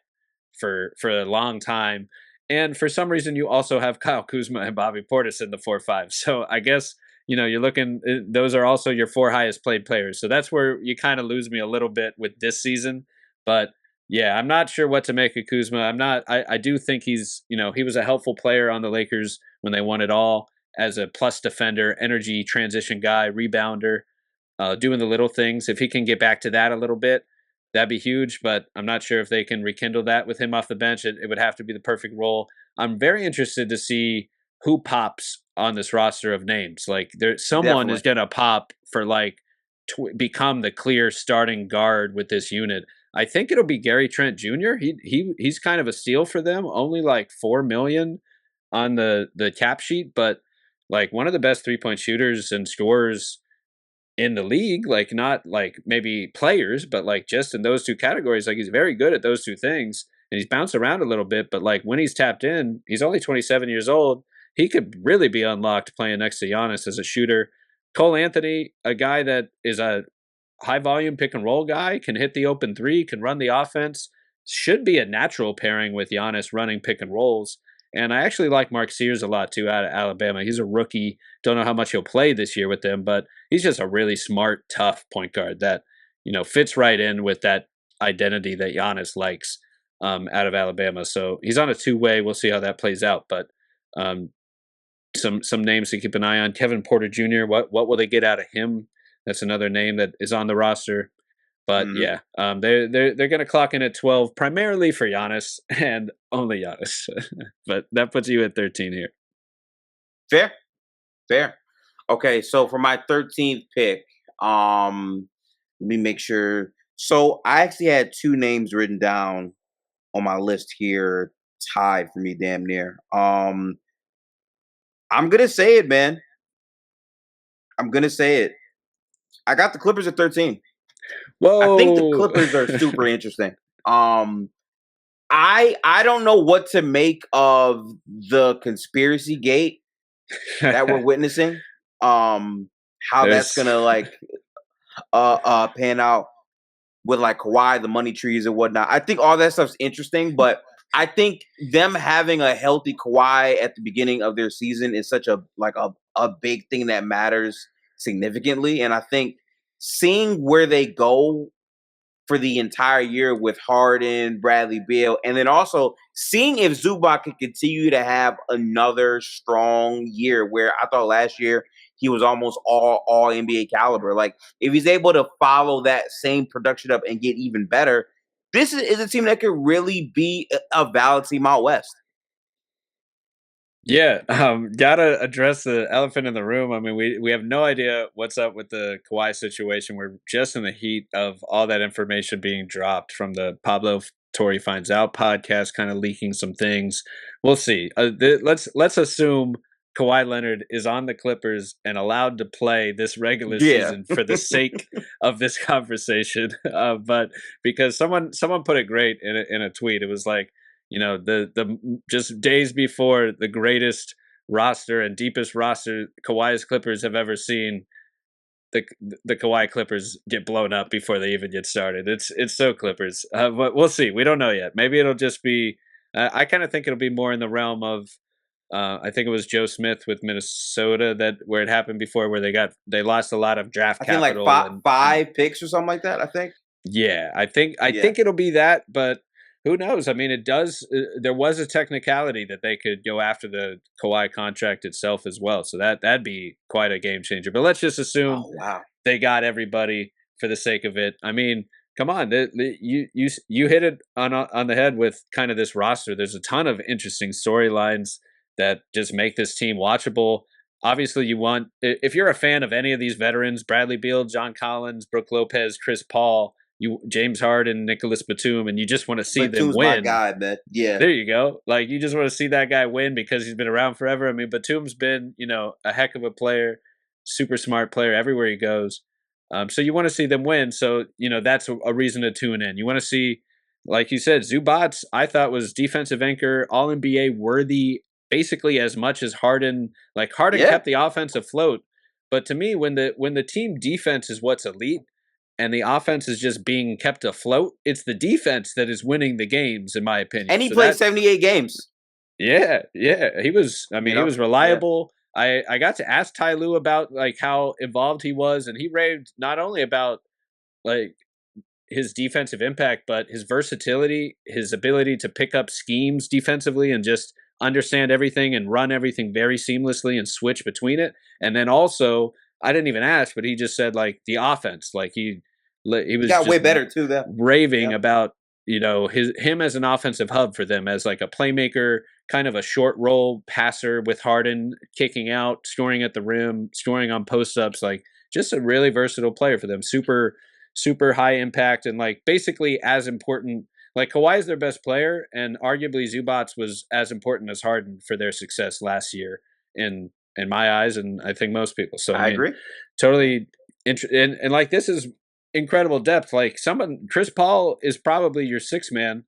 for a long time. And for some reason, you also have Kyle Kuzma and Bobby Portis in the 4-5. So I guess, you're looking, those are also your 4 highest played players. So that's where you kind of lose me a little bit with this season. But yeah, I'm not sure what to make of Kuzma. I do think he's, he was a helpful player on the Lakers when they won it all, as a plus defender, energy transition guy, rebounder, doing the little things. If he can get back to that a little bit, that'd be huge, but I'm not sure if they can rekindle that with him off the bench. It would have to be the perfect role. I'm very interested to see who pops on this roster of names. Like, someone is going to pop for like become the clear starting guard with this unit. I think it'll be Gary Trent Jr. He's kind of a steal for them. Only like 4 million on the cap sheet, but like one of the best 3-point shooters and scorers in the league. Like not like maybe players, but like just in those two categories. Like he's very good at those two things, and he's bounced around a little bit. But like when he's tapped in, he's only 27 years old. He could really be unlocked playing next to Giannis as a shooter. Cole Anthony, a guy that is a high volume pick and roll guy, can hit the open three, can run the offense, should be a natural pairing with Giannis running pick and rolls. And I actually like Mark Sears a lot too out of Alabama. He's a rookie. Don't know how much he'll play this year with them, but he's just a really smart, tough point guard that, fits right in with that identity that Giannis likes out of Alabama. So he's on a two-way. We'll see how that plays out. But some names to keep an eye on. Kevin Porter Jr. What will they get out of him? That's another name that is on the roster. But yeah, they're going to clock in at 12 primarily for Giannis and only Giannis. But that puts you at 13 here. Fair. Okay, so for my 13th pick, let me make sure. So I actually had two names written down on my list here, tied for me damn near. I'm gonna say it, man. I'm gonna say it. I got the Clippers at 13. Whoa. I think the Clippers are super interesting. I don't know what to make of the conspiracy gate that we're witnessing. How that's gonna like pan out with like Kawhi, the money trees and whatnot. I think all that stuff's interesting, but I think them having a healthy Kawhi at the beginning of their season is such a big thing that matters significantly. And I think seeing where they go for the entire year with Harden, Bradley Beal, and then also seeing if Zubac can continue to have another strong year, where I thought last year he was almost all NBA caliber. Like if he's able to follow that same production up and get even better, this is a team that could really be a valid team out west. Yeah, gotta address the elephant in the room. I mean, we have no idea what's up with the Kawhi situation. We're just in the heat of all that information being dropped from the Pablo Torre Finds Out podcast, kind of leaking some things. We'll see. Let's assume Kawhi Leonard is on the Clippers and allowed to play this regular season for the sake of this conversation. But because someone put it great in a tweet, it was like, the just days before the greatest roster and deepest roster Kawhi's Clippers have ever seen, the Kawhi Clippers get blown up before they even get started. It's so Clippers, but we'll see. We don't know yet. Maybe it'll just be. I kind of think it'll be more in the realm of. I think it was Joe Smith with Minnesota where it happened before, where they lost a lot of draft capital. I think like five picks or something like that. I think. Yeah, I think it'll be that, but. Who knows? I mean, it does. There was a technicality that they could go after the Kawhi contract itself as well, so that'd be quite a game changer. But let's just assume they got everybody for the sake of it. I mean, come on, you hit it on the head with kind of this roster. There's a ton of interesting storylines that just make this team watchable. Obviously, if you're a fan of any of these veterans, Bradley Beal, John Collins, Brook Lopez, Chris Paul. James Harden, Nicholas Batum, and you just want to see them win. My guy, man. Yeah. There you go. Like you just want to see that guy win because he's been around forever. I mean, Batum's been, a heck of a player, super smart player everywhere he goes. So you want to see them win. So, that's a reason to tune in. You want to see, like you said, Zubac, I thought was defensive anchor, all NBA worthy, basically as much as Harden. Like Harden kept the offense afloat. But to me, when the team defense is what's elite, and the offense is just being kept afloat, it's the defense that is winning the games, in my opinion. And he played 78 games. Yeah. He was, he was reliable. Yeah. I got to ask Ty Lue about like how involved he was, and he raved not only about like his defensive impact, but his versatility, his ability to pick up schemes defensively and just understand everything and run everything very seamlessly and switch between it. And then also, I didn't even ask, but he just said like the offense, like he was got way better too. That raving about him as an offensive hub for them, as like a playmaker, kind of a short roll passer with Harden kicking out, scoring at the rim, scoring on post ups. Like just a really versatile player for them. Super high impact and like basically as important. Like Kawhi is their best player, and arguably Zubac was as important as Harden for their success last year in my eyes, and I think most people. So I I mean, agree. totally. And like this is incredible depth. Like Chris Paul is probably your sixth man.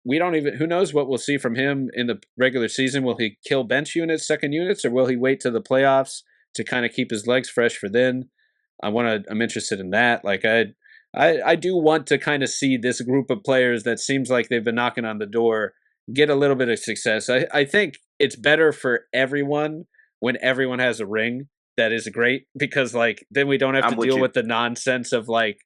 We don't even, who knows what we'll see from him in the regular season. Will he kill bench units, second units, or will he wait to the playoffs to kind of keep his legs fresh for then? I'm interested in that. Like I do want to kind of see this group of players that seems like they've been knocking on the door get a little bit of success. I think it's better for everyone when everyone has a ring. That is great because like then we don't have to I'm with deal you. with the nonsense of like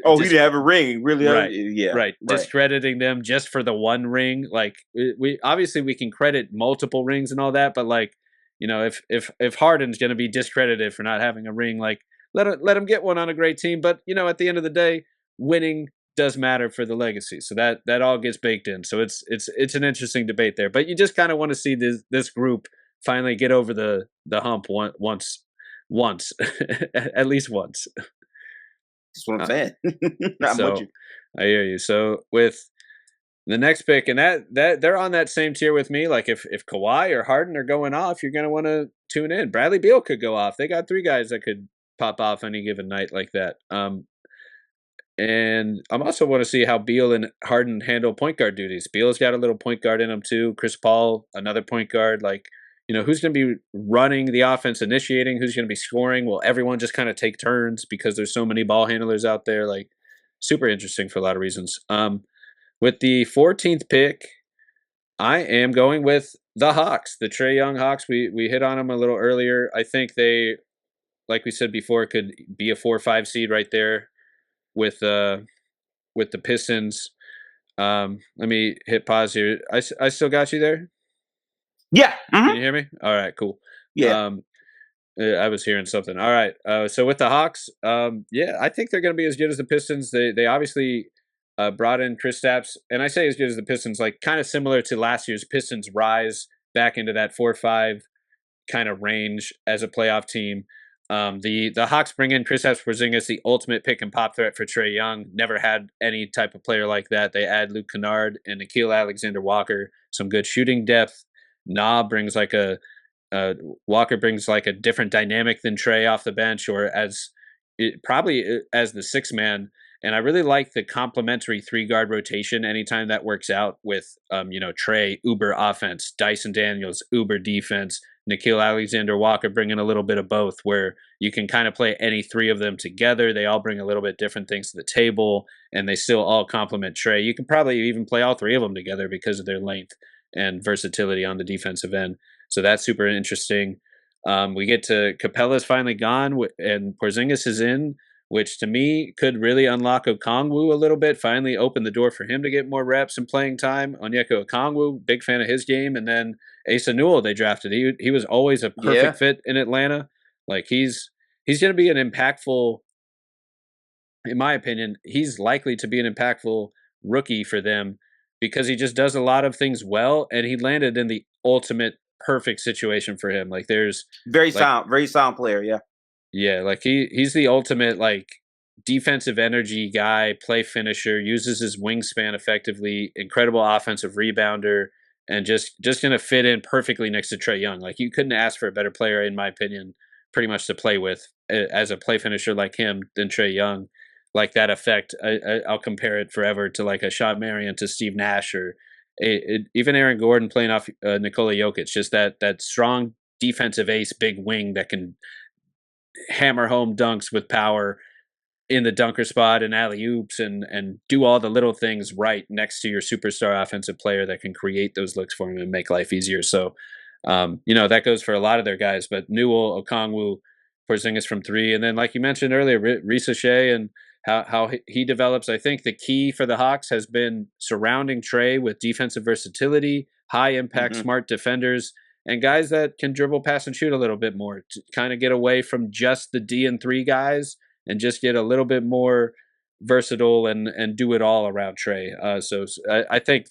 Oh, he didn't have a ring. Really? right, Yeah. right, discrediting them just for the one ring. Like we obviously we can credit multiple rings and all that, but like if Harden's going to be discredited for not having a ring, like let him get one on a great team. But at the end of the day, winning does matter for the legacy. So that all gets baked in. So it's an interesting debate there. But you just kind of want to see this group finally get over the hump once at least once. That's what I'm saying. I'm with So you. I hear you. So with the next pick, and that they're on that same tier with me. Like if Kawhi or Harden are going off, you're going to want to tune in. Bradley Beal could go off. They got three guys that could pop off any given night like that. And I'm also want to see how Beal and Harden handle point guard duties. Beal's got a little point guard in him too. Chris Paul, another point guard. Like who's going to be running the offense, initiating? Who's going to be scoring? Will everyone just kind of take turns because there's so many ball handlers out there? Like super interesting for a lot of reasons. With the 14th pick, I am going with the Hawks, the Trae Young Hawks. We hit on them a little earlier. I think they, like we said before, could be a 4 or 5 seed right there with the Pistons. Let me hit pause here. I still got you there. Yeah. Mm-hmm. Can you hear me? All right, cool. Yeah. I was hearing something. All right. So with the Hawks, yeah, I think they're going to be as good as the Pistons. They obviously brought in Kristaps, and I say as good as the Pistons, like kind of similar to last year's Pistons rise back into that 4 or 5 kind of range as a playoff team. The Hawks bring in Kristaps Porzingis, the ultimate pick and pop threat for Trae Young. Never had any type of player like that. They add Luke Kennard and Nickeil Alexander-Walker, some good shooting depth. Brings like Walker brings like a different dynamic than Trae off the bench, or probably as the sixth man. And I really like the complementary 3-guard rotation anytime that works out with, Trae, uber offense, Dyson Daniels, uber defense, Nickeil Alexander-Walker bringing a little bit of both, where you can kind of play any three of them together. They all bring a little bit different things to the table, and they still all complement Trae. You can probably even play all three of them together because of their length and versatility on the defensive end. So that's super interesting. We get to Capella's finally gone, and Porzingis is in, which to me could really unlock Okongwu a little bit, finally open the door for him to get more reps and playing time. Onyeka Okongwu, big fan of his game. And then Asa Newell they drafted. He was always a perfect fit in Atlanta. Like he's going to be an impactful, in my opinion, he's likely to be an impactful rookie for them because he just does a lot of things well, and he landed in the ultimate perfect situation for him. Like there's very sound player. Yeah. Yeah, like he's the ultimate like defensive energy guy, play finisher, uses his wingspan effectively, incredible offensive rebounder, and just gonna fit in perfectly next to Trae Young. Like you couldn't ask for a better player, in my opinion, pretty much to play with as a play finisher like him than Trae Young. Like that effect, I'll compare it forever to like a Shot Marion to Steve Nash or even Aaron Gordon playing off Nikola Jokic. Just that strong defensive ace, big wing that can hammer home dunks with power in the dunker spot and alley oops and do all the little things right next to your superstar offensive player that can create those looks for him and make life easier. So, that goes for a lot of their guys, but Newell, Okongwu, Porzingis from 3. And then, like you mentioned earlier, Risa Shea and how he develops. I think the key for the Hawks has been surrounding Trae with defensive versatility, high impact, smart defenders, and guys that can dribble, pass, and shoot a little bit more to kind of get away from just the D and 3 guys and just get a little bit more versatile and do it all around Trae. So I think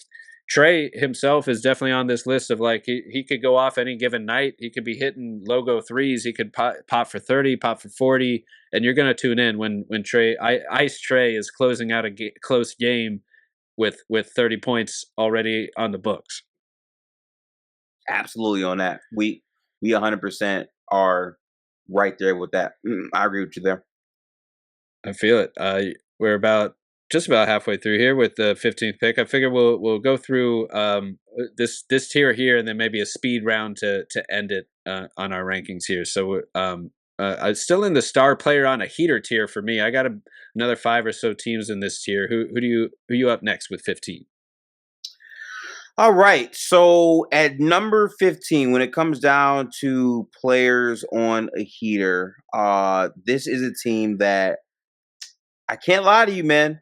Trae himself is definitely on this list of like he could go off any given night. He could be hitting logo threes. He could pop for 30, pop for 40, and you're gonna tune in when Ice Trae is closing out a close game with 30 points already on the books. Absolutely on that. We 100% are right there with that. I agree with you there. I feel it. We're about just about halfway through here with the 15th pick. I figure we'll go through this tier here and then maybe a speed round to end it on our rankings here. So I'm still in the star player on a heater tier for me. I got another 5 or so teams in this tier. Who you up next with 15? All right. So at number 15, when it comes down to players on a heater, this is a team that I can't lie to you, man.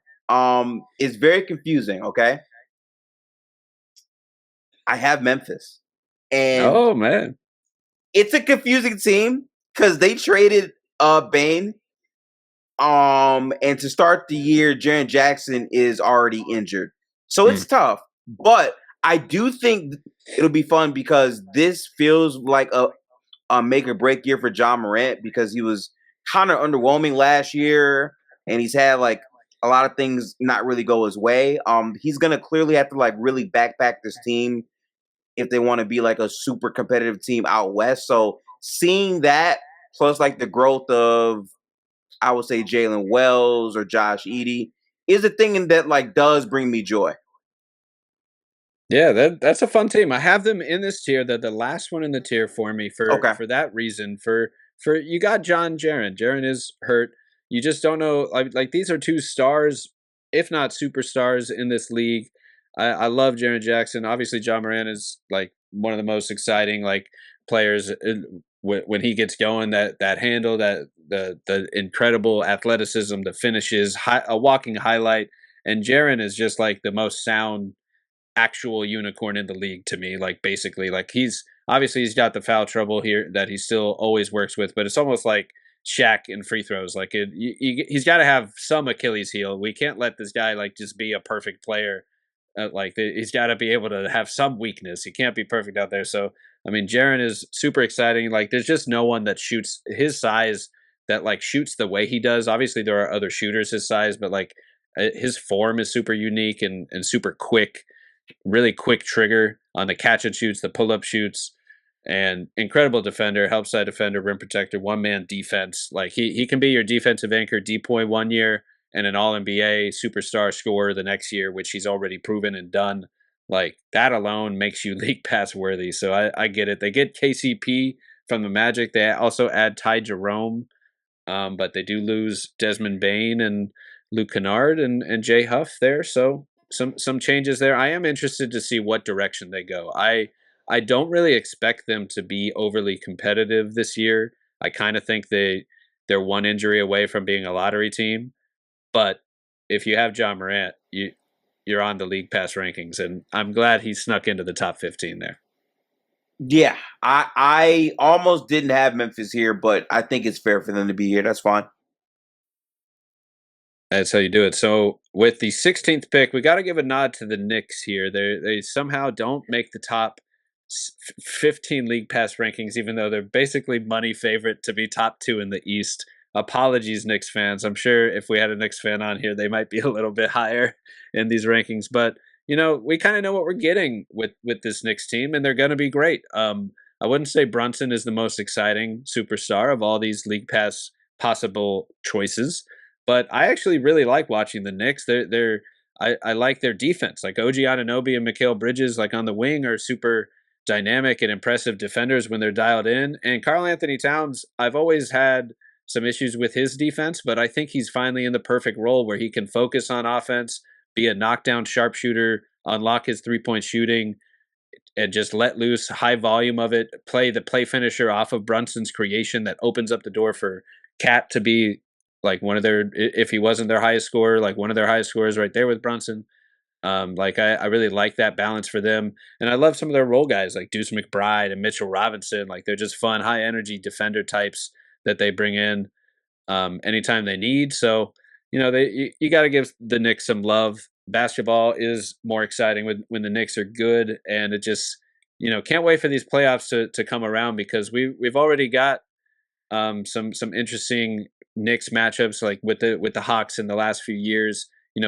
It's very confusing, okay? I have Memphis. And Oh man. it's a confusing team because they traded Bane. And to start the year, Jaren Jackson is already injured. So Hmm. it's tough. But I do think it'll be fun because this feels like a make or break year for John Morant because he was kind of underwhelming last year and he's had like a lot of things not really go his way. He's gonna clearly have to like really backpack this team if they want to be like a super competitive team out west. So seeing that plus like the growth of I would say Jalen Wells or Josh Edey is a thing that like does bring me joy. Yeah, that's a fun team. I have them in this tier. The last one in the tier for me Okay. for that reason. For you got Jaren. Jaren is hurt. You just don't know. Like these are two stars, if not superstars, in this league. I love Jaren Jackson. Obviously, John Moran is like one of the most exciting like players when he gets going. That handle, the incredible athleticism, the finishes, a walking highlight. And Jaren is just like the most sound actual unicorn in the league to me. Like basically, like he's got the foul trouble here that he still always works with, but it's almost like Shaq in free throws. Like he's got to have some Achilles heel. We can't let this guy like just be a perfect player. He's got to be able to have some weakness. He can't be perfect out there. So I mean, Jaren is super exciting. Like there's just no one that shoots his size that like shoots the way he does. Obviously, there are other shooters his size, but like his form is super unique and super quick, really quick trigger on the catch and shoots, the pull up shoots, and incredible defender, help side defender, rim protector, one man defense. Like he can be your defensive anchor, point 1 year, and an All NBA superstar scorer the next year, which he's already proven and done. Like that alone makes you league pass worthy. So I get it. They get KCP from the Magic. They also add Ty Jerome, but they do lose Desmond Bain and Luke Kennard and Jay Huff there. So some changes there. I am interested to see what direction they go. I don't really expect them to be overly competitive this year. I kind of think they're one injury away from being a lottery team. But if you have John Morant, you're on the league pass rankings, and I'm glad he snuck into the top 15 there. Yeah, I almost didn't have Memphis here, but I think it's fair for them to be here. That's fine. That's how you do it. So with the 16th pick, we got to give a nod to the Knicks here. They somehow don't make the top 15 league pass rankings, even though they're basically money favorite to be top 2 in the East. Apologies, Knicks fans. I'm sure if we had a Knicks fan on here, they might be a little bit higher in these rankings. But you know, we kind of know what we're getting with this Knicks team, and they're going to be great. I wouldn't say Brunson is the most exciting superstar of all these league pass possible choices, but I actually really like watching the Knicks. I like their defense. Like OG Anunoby and Mikal Bridges, like on the wing, are super dynamic and impressive defenders when they're dialed in. And Karl Anthony Towns, I've always had some issues with his defense, but I think he's finally in the perfect role where he can focus on offense, be a knockdown sharpshooter, unlock his 3-point shooting, and just let loose high volume of it, play the play finisher off of Brunson's creation that opens up the door for Cat to be like one of their, if he wasn't their highest scorer, like one of their highest scorers right there with Brunson. I really like that balance for them. And I love some of their role guys like Deuce McBride and Mitchell Robinson. Like they're just fun, high energy defender types that they bring in anytime they need. So, you know, you got to give the Knicks some love. basketball is more exciting when the Knicks are good, and it just can't wait for these playoffs to come around because we've already got some interesting Knicks matchups like with the Hawks in the last few years.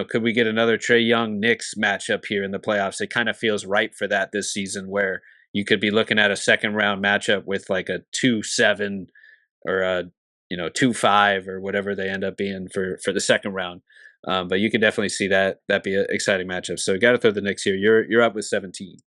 Could we get another Trae Young Knicks matchup here in the playoffs? It kind of feels right for that this season, where you could be looking at a second round matchup with like a 2-7 or a 2-5 or whatever they end up being for the second round. But you can definitely see that be an exciting matchup. So got to throw the Knicks here. You're up with 17.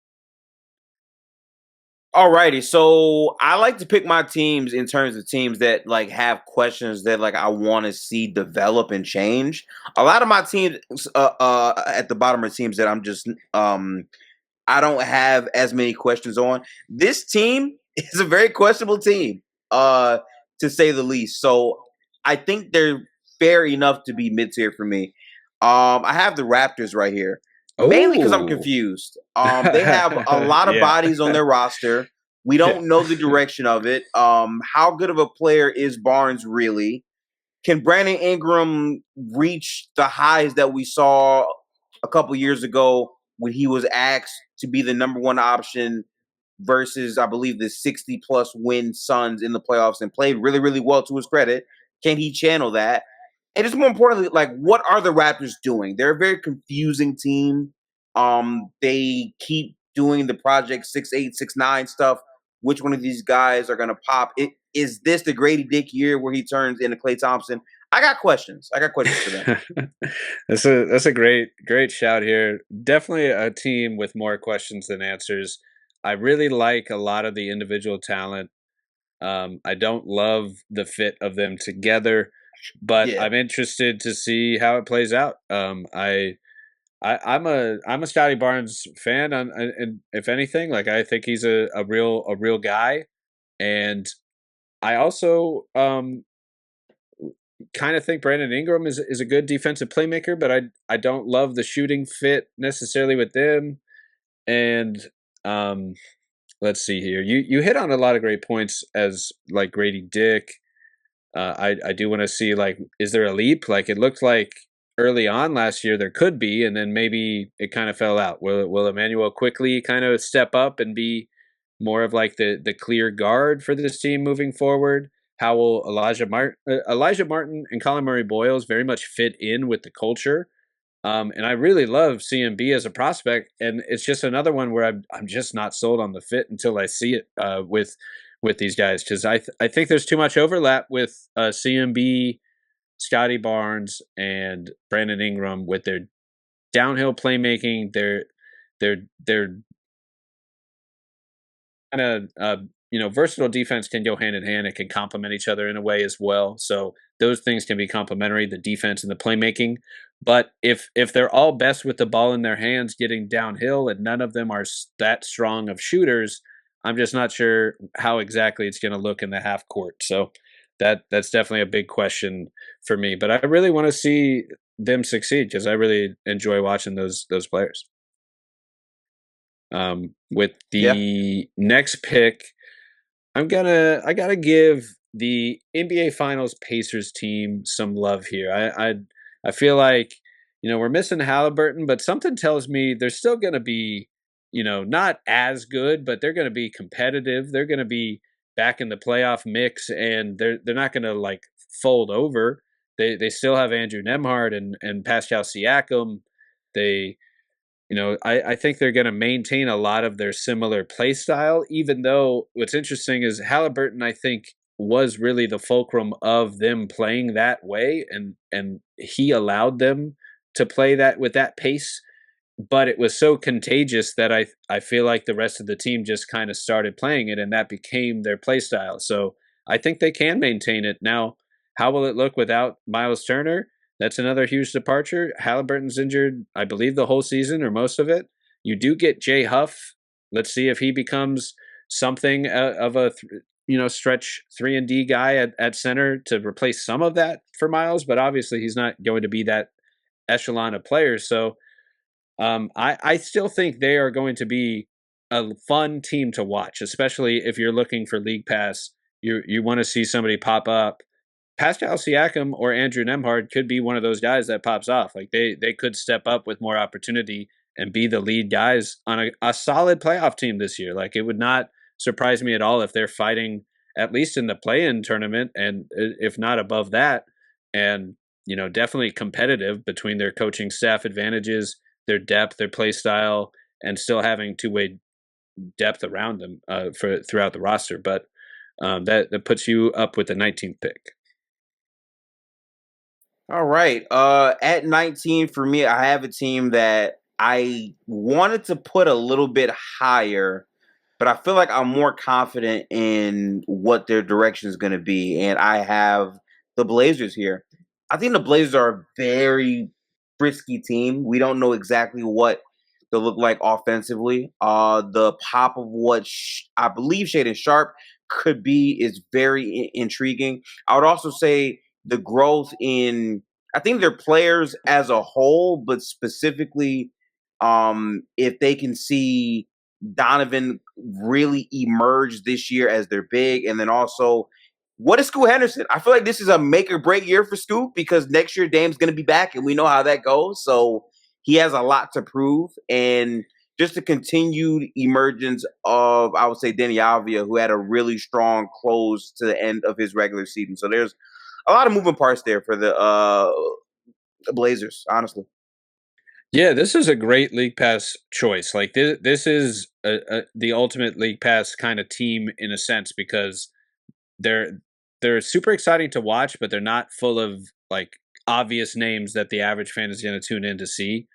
Alrighty, so I like to pick my teams in terms of teams that like have questions that like I want to see develop and change. A lot of my teams at the bottom are teams that I'm just I don't have as many questions on. This team is a very questionable team, to say the least. So I think they're fair enough to be mid tier for me. I have the Raptors right here, mainly because I'm Oh, confused. They have a lot of yeah. bodies on their roster. We Yeah. don't know the direction of it. How good of a player is Barnes really? Can Brandon Ingram reach the highs that we saw a couple years ago when he was asked to be the number one option versus, I believe, the 60 plus win Suns in the playoffs and played really, really well to his credit? Can he channel that? And just more importantly, like, what are the Raptors doing? They're a very confusing team. They keep doing the Project 6'8", 6'9" stuff. Which one of these guys are gonna pop? Is this the Grady Dick year where he turns into Klay Thompson? I got questions. I got questions for them. That's a great shout here. Definitely a team with more questions than answers. I really like a lot of the individual talent. I don't love the fit of them together, but Yeah. I'm interested to see how it plays out. I'm a Scotty Barnes fan, and if anything, like I think he's a real guy, and I also kind of think Brandon Ingram is a good defensive playmaker, but I don't love the shooting fit necessarily with them. And um, let's see here, you hit on a lot of great points as like Grady Dick. I do want to see like, is there a leap? Like it looked like early on last year there could be, and then maybe it kind of fell out. Will Emmanuel quickly kind of step up and be more of like the clear guard for this team moving forward? How will Elijah Martin and Colin Murray Boyles very much fit in with the culture? And I really love CMB as a prospect, and it's just another one where I'm just not sold on the fit until I see it with these guys because I think there's too much overlap with CMB, Scotty Barnes, and Brandon Ingram with their downhill playmaking, their kind of versatile defense can go hand in hand. It can complement each other in a way as well. So those things can be complementary, the defense and the playmaking. But if they're all best with the ball in their hands, getting downhill, and none of them are that strong of shooters, I'm just not sure how exactly it's going to look in the half court. So that's definitely a big question for me. But I really want to see them succeed because I really enjoy watching those players. With Yeah. the next pick, I gotta give the NBA Finals Pacers team some love here. I feel like we're missing Halliburton, but something tells me they're still gonna be not as good, but they're gonna be competitive. They're gonna be back in the playoff mix, and they're not gonna like fold over. They still have Andrew Nemhard and Pascal Siakam. They I think they're going to maintain a lot of their similar play style, even though what's interesting is Halliburton, I think, was really the fulcrum of them playing that way, and he allowed them to play that with that pace. But it was so contagious that I feel like the rest of the team just kind of started playing it, and that became their play style. So I think they can maintain it. Now, how will it look without Miles Turner? That's another huge departure. Halliburton's injured, I believe, the whole season or most of it. You do get Jay Huff. Let's see if he becomes something of a stretch 3-and-D guy at center to replace some of that for Miles. But obviously, he's not going to be that echelon of players. So I still think they are going to be a fun team to watch, especially if you're looking for League Pass. You want to see somebody pop up Pascal Siakam or Andrew Nemhard could be one of those guys that pops off. Like they could step up with more opportunity and be the lead guys on a solid playoff team this year. Like it would not surprise me at all if they're fighting at least in the play-in tournament, and if not above that, and definitely competitive between their coaching staff advantages, their depth, their play style, and still having two-way depth around them for throughout the roster. But that puts you up with the 19th pick. All right. At 19 for me, I have a team that I wanted to put a little bit higher, but I feel like I'm more confident in what their direction is going to be, and I have the Blazers here. I think the Blazers are a very frisky team. We don't know exactly what they look like offensively. The pop of what I believe Shaden Sharp could be is very intriguing. I would also say the growth in I think their players as a whole, but specifically if they can see Donovan really emerge this year as their big, and then also what is Scoot Henderson? I feel like this is a make or break year for Scoot because next year Dame's going to be back, and we know how that goes. So he has a lot to prove, and just the continued emergence of I would say Denny Avdia, who had a really strong close to the end of his regular season. So there's a lot of moving parts there for the Blazers, honestly. Yeah, this is a great League Pass choice. Like this is the ultimate League Pass kind of team in a sense because they're they're super exciting to watch, but they're not full of like obvious names that the average fan is going to tune in to see.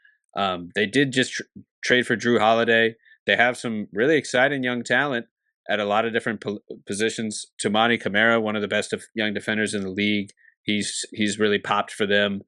They did just trade for Drew Holiday. They have some really exciting young talent at a lot of different positions. Toumani Camara, one of the best of young defenders in the league, he's really popped for them.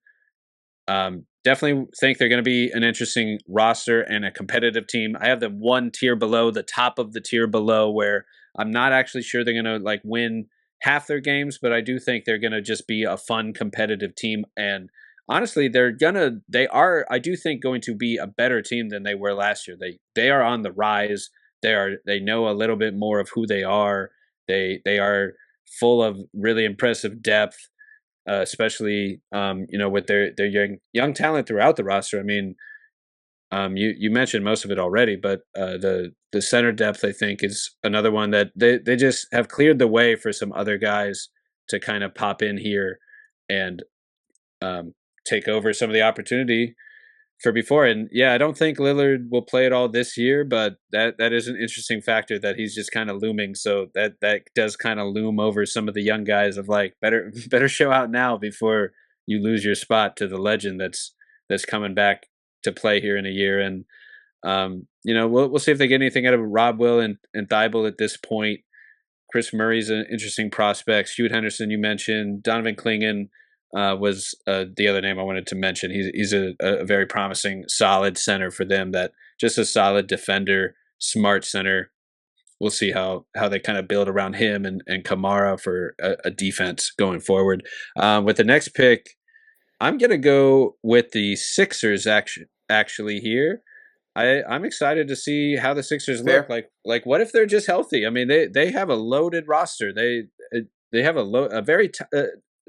Definitely think they're going to be an interesting roster and a competitive team. I have them one tier below, the top of the tier below, where I'm not actually sure they're going to like win half their games, but I do think they're going to just be a fun, competitive team. And honestly, they are, I do think, going to be a better team than they were last year. They are on the rise. They know a little bit more of who they are. They are full of really impressive depth, especially with their young talent throughout the roster. I mean, you mentioned most of it already, but the center depth I think is another one that they just have cleared the way for some other guys to kind of pop in here and take over some of the opportunity for before. And yeah, I don't think Lillard will play at all this year, but that is an interesting factor that he's just kind of looming. So that does kind of loom over some of the young guys of like better show out now before you lose your spot to the legend that's coming back to play here in a year. And we'll see if they get anything out of Rob Will and Thibault at this point. Chris Murray's an interesting prospect. Scoot Henderson, you mentioned. Donovan Clingan was the other name I wanted to mention. He's a very promising, solid center for them. That just a solid defender, smart center. We'll see how they kind of build around him and Kamara for a defense going forward. With the next pick, I'm gonna go with the Sixers. Actually, here, I'm excited to see how the Sixers look. Fair. Like what if they're just healthy? I mean, they have a loaded roster. They have a very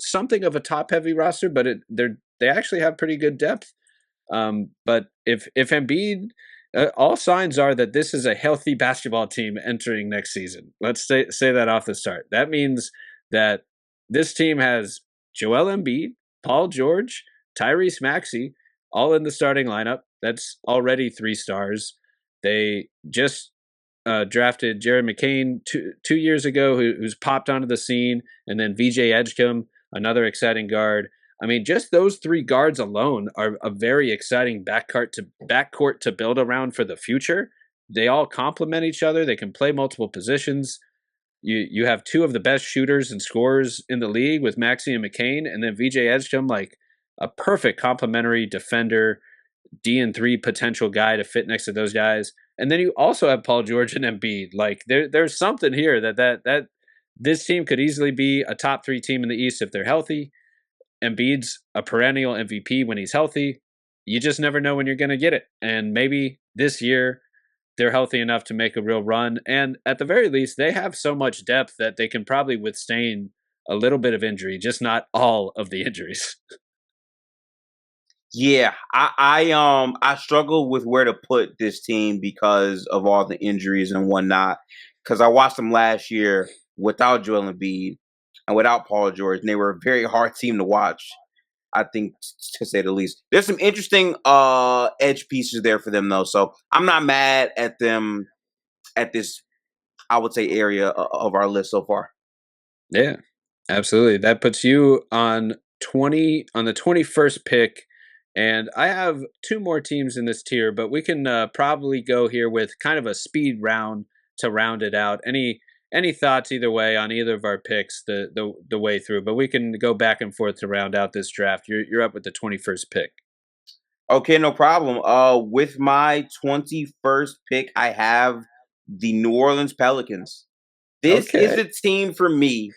something of a top heavy roster, but they actually have pretty good depth. But if Embiid, all signs are that this is a healthy basketball team entering next season. Let's say that off the start. That means that this team has Joel Embiid, Paul George, Tyrese Maxey, all in the starting lineup. That's already 3 stars. They just drafted Jared McCain 2 years ago, who's popped onto the scene, and then VJ Edgecombe, another exciting guard. I mean, just those 3 guards alone are a very exciting backcourt to build around for the future. They all complement each other. They can play multiple positions. You have 2 of the best shooters and scorers in the league with Maxey and McCain, and then VJ Edgecombe, like a perfect complementary defender, D&3 potential guy to fit next to those guys. And then you also have Paul George and Embiid. Like there's something here that this team could easily be a top 3 team in the East if they're healthy. Embiid's a perennial MVP when he's healthy. You just never know when you're going to get it. And maybe this year they're healthy enough to make a real run. And at the very least, they have so much depth that they can probably withstand a little bit of injury, just not all of the injuries. Yeah, I struggle with where to put this team because of all the injuries and whatnot. Because I watched them last year without Joel Embiid and without Paul George, and they were a very hard team to watch. I think, to say the least. There's some interesting edge pieces there for them though, so I'm not mad at them at this, I would say, area of our list so far. Yeah, absolutely. That puts you on 20 on the 21st pick. And I have two more teams in this tier, but we can probably go here with kind of a speed round to round it out. Any thoughts either way on either of our picks the way through? But we can go back and forth to round out this draft. You're up with the 21st pick. Okay, no problem. With my 21st pick, I have the New Orleans Pelicans. This is Okay. a team for me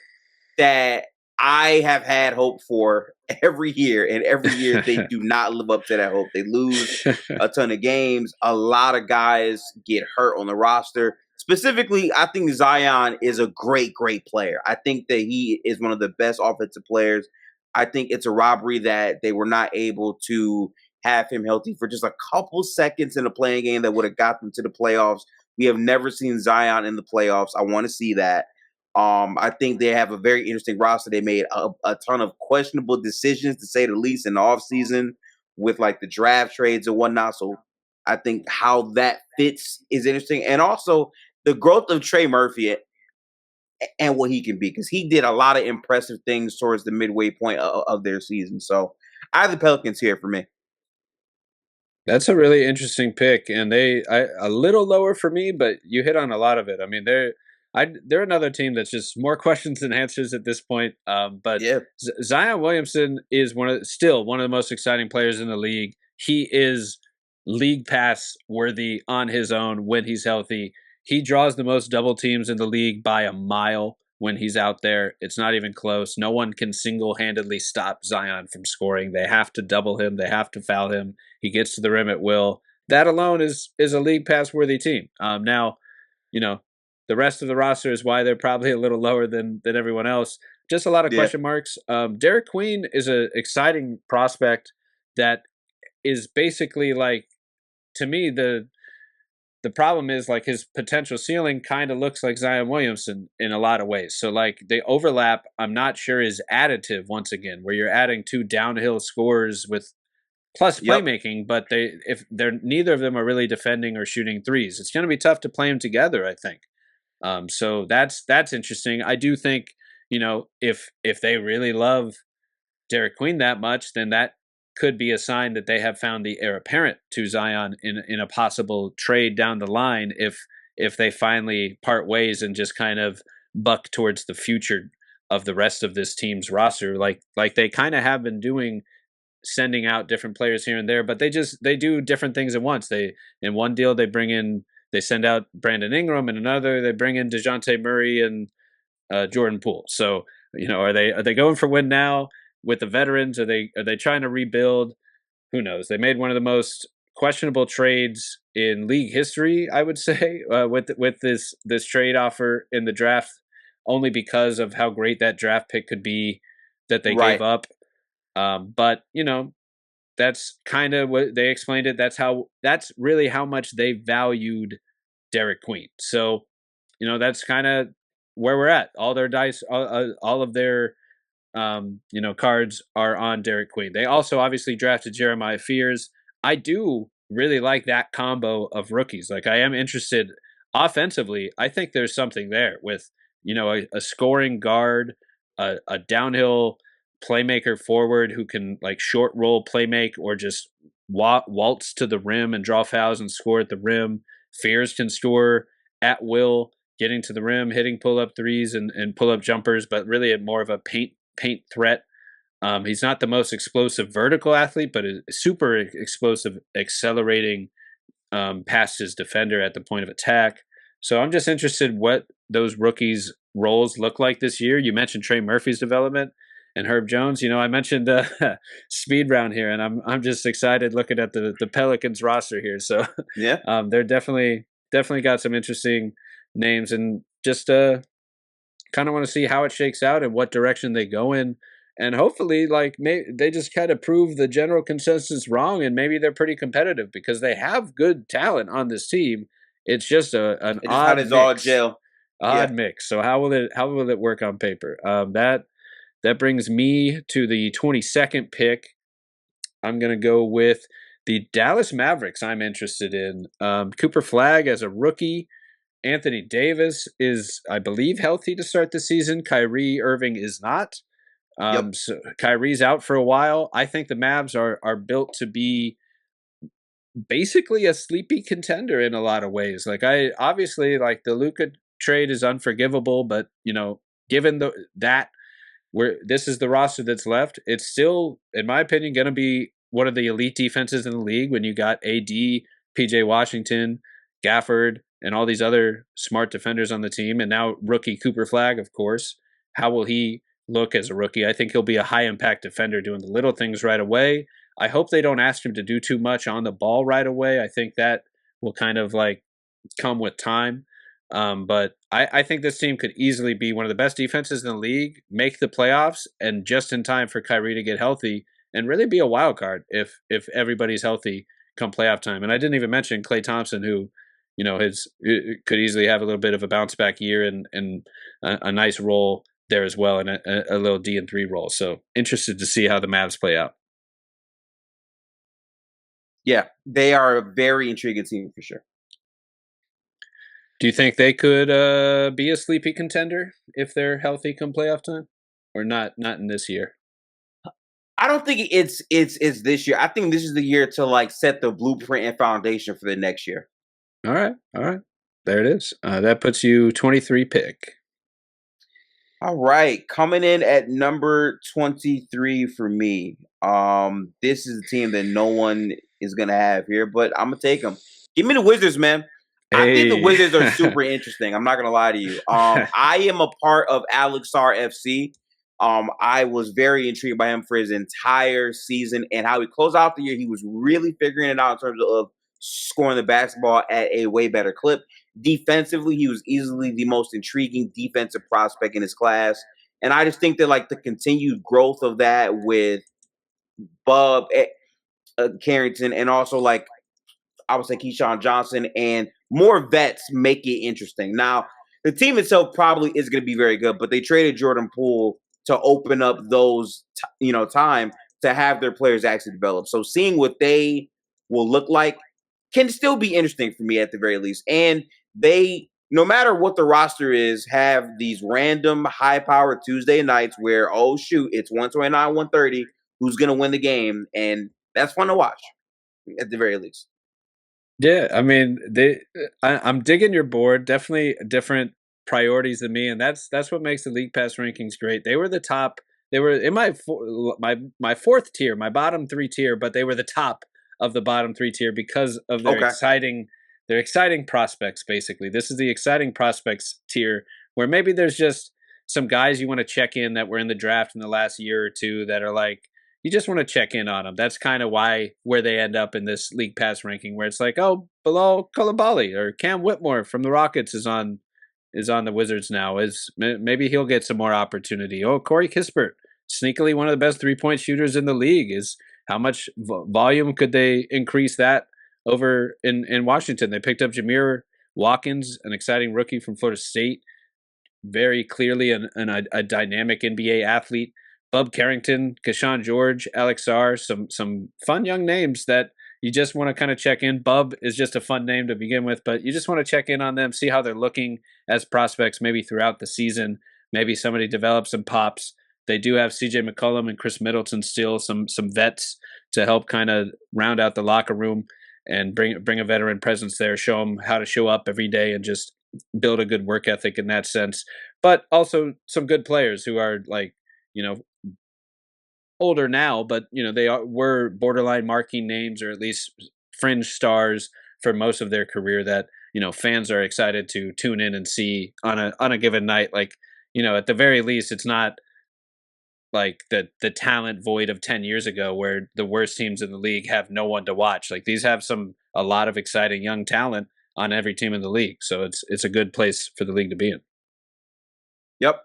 that I have had hope for every year, and every year they do not live up to that hope. They lose a ton of games. A lot of guys get hurt on the roster. Specifically, I think Zion is a great, great player. I think that he is one of the best offensive players. I think it's a robbery that they were not able to have him healthy for just a couple seconds in a playing game that would have got them to the playoffs. We have never seen Zion in the playoffs. I want to see that. I think they have a very interesting roster. They made a ton of questionable decisions, to say the least, in the offseason with like the draft trades and whatnot. So I think how that fits is interesting. And also the growth of Trey Murphy and what he can be, because he did a lot of impressive things towards the midway point of their season. So I have the Pelicans here for me. That's a really interesting pick, and a little lower for me, but you hit on a lot of it. I mean, they're another team that's just more questions than answers at this point. But Yeah. Zion Williamson is still one of the most exciting players in the league. He is league pass worthy on his own when he's healthy. He draws the most double teams in the league by a mile when he's out there. It's not even close. No one can single handedly stop Zion from scoring. They have to double him. They have to foul him. He gets to the rim at will. That alone is a league pass worthy team. Now, you know, the rest of the roster is why they're probably a little lower than everyone else. Just a lot of Yeah. question marks. Derek Queen is an exciting prospect that is basically like, to me, the problem is like his potential ceiling kind of looks like Zion Williamson in a lot of ways. So like the overlap, I'm not sure is additive once again, where you're adding two downhill scorers with plus Yep. playmaking, but if they're neither of them are really defending or shooting threes, it's going to be tough to play them together, I think. So that's interesting. I do think, if they really love Derek Queen that much, then that could be a sign that they have found the heir apparent to Zion in a possible trade down the line if they finally part ways and just kind of buck towards the future of the rest of this team's roster, like they kind of have been doing, sending out different players here and there, but they do different things at once. In one deal they send out Brandon Ingram, and another they bring in DeJounte Murray and Jordan Poole. So are they going for win now with the veterans? Are they trying to rebuild? Who knows? They made one of the most questionable trades in league history, I would say, with this trade offer in the draft, only because of how great that draft pick could be that they Right. gave up. But that's kind of what they explained it. That's really how much they valued Derek Queen. So that's kind of where we're at. All their dice, all of their cards are on Derek Queen. They also obviously drafted Jeremiah Fears. I do really like that combo of rookies. Like I am interested offensively. I think there's something there with a scoring guard, a downhill playmaker forward who can like short roll playmake or just waltz to the rim and draw fouls and score at the rim. Fears can score at will, getting to the rim, hitting pull up threes and pull up jumpers, but really more of a paint threat. He's not the most explosive vertical athlete, but a super explosive, accelerating past his defender at the point of attack. So I'm just interested what those rookies' roles look like this year. You mentioned Trey Murphy's development and Herb Jones. I mentioned speed round here, and I'm just excited looking at the Pelicans roster here. So Yeah. they're definitely got some interesting names, and just kind of want to see how it shakes out and what direction they go in. And hopefully, like, they just kind of prove the general consensus wrong, and maybe they're pretty competitive because they have good talent on this team. It's just an It just how odd does all mix, gel. odd Yeah. mix. So how will it work on paper? That brings me to the 22nd pick. I'm gonna go with the Dallas Mavericks. I'm interested in Cooper Flag as a rookie. Anthony Davis is, I believe, healthy to start the season. Kyrie Irving is not. Yep. So Kyrie's out for a while. I think the Mavs are built to be basically a sleepy contender in a lot of ways. Like, I obviously, like, the Luka trade is unforgivable, but given that where this is the roster that's left, it's still, in my opinion, going to be one of the elite defenses in the league when you got AD, PJ Washington, Gafford, and all these other smart defenders on the team, and now rookie Cooper Flag, of course. How will he look as a rookie? I think he'll be a high impact defender doing the little things right away. I hope they don't ask him to do too much on the ball right away. I think that will kind of like come with time. But I think this team could easily be one of the best defenses in the league, make the playoffs, and just in time for Kyrie to get healthy and really be a wild card if everybody's healthy come playoff time. And I didn't even mention Klay Thompson, who his could easily have a little bit of a bounce back year and a nice role there as well, and a little D&3 role. So interested to see how the Mavs play out. Yeah, they are a very intriguing team for sure. Do you think they could be a sleepy contender if they're healthy come playoff time, or not? Not in this year. I don't think it's this year. I think this is the year to like set the blueprint and foundation for the next year. All right. There it is. That puts you 23 pick. All right, coming in at number 23 for me. This is a team that no one is gonna have here, but I'm gonna take them. Give me the Wizards, man. I think the Hey. Wizards are super interesting. I'm not gonna lie to you. I am a part of Alexar FC. I was very intrigued by him for his entire season and how he closed out the year. He was really figuring it out in terms of scoring the basketball at a way better clip. Defensively, he was easily the most intriguing defensive prospect in his class. And I just think that like the continued growth of that with Bub Carrington and also like I would say Keyshawn Johnson and more vets make it interesting. Now, the team itself probably is going to be very good, but they traded Jordan Poole to open up those time to have their players actually develop. So seeing what they will look like can still be interesting for me at the very least. And they, no matter what the roster is, have these random high-powered Tuesday nights where, oh shoot, it's 129, 130, who's going to win the game, and that's fun to watch at the very least. Yeah, I mean, I'm digging your board. Definitely different priorities than me, and that's what makes the League Pass rankings great. They were the top. They were in my fourth tier, my bottom three tier, but they were the top of the bottom three tier because of Okay. their exciting prospects. Basically, this is the exciting prospects tier where maybe there's just some guys you want to check in that were in the draft in the last year or two that are like, you just want to check in on them. That's kind of where they end up in this League Pass ranking, where it's like, oh, Bilal Coulibaly or Cam Whitmore from the Rockets is on the Wizards now. Maybe he'll get some more opportunity. Oh, Corey Kispert, sneakily one of the best 3-point shooters in the league. Is how much volume could they increase that over in Washington? They picked up Jameer Watkins, an exciting rookie from Florida State, very clearly a dynamic NBA athlete. Bub Carrington, Keshawn George, Alex Sarr, some fun young names that you just want to kind of check in. Bub is just a fun name to begin with, but you just want to check in on them, see how they're looking as prospects maybe throughout the season. Maybe somebody develops some pops. They do have CJ McCollum and Chris Middleton still, some vets to help kind of round out the locker room and bring a veteran presence there, show them how to show up every day and just build a good work ethic in that sense. But also some good players who are like, older now, but they were borderline marquee names or at least fringe stars for most of their career that fans are excited to tune in and see on a given night. Like at the very least, it's not like the talent void of 10 years ago where the worst teams in the league have no one to watch. Like these have a lot of exciting young talent on every team in the league, so it's a good place for the league to be in. Yep.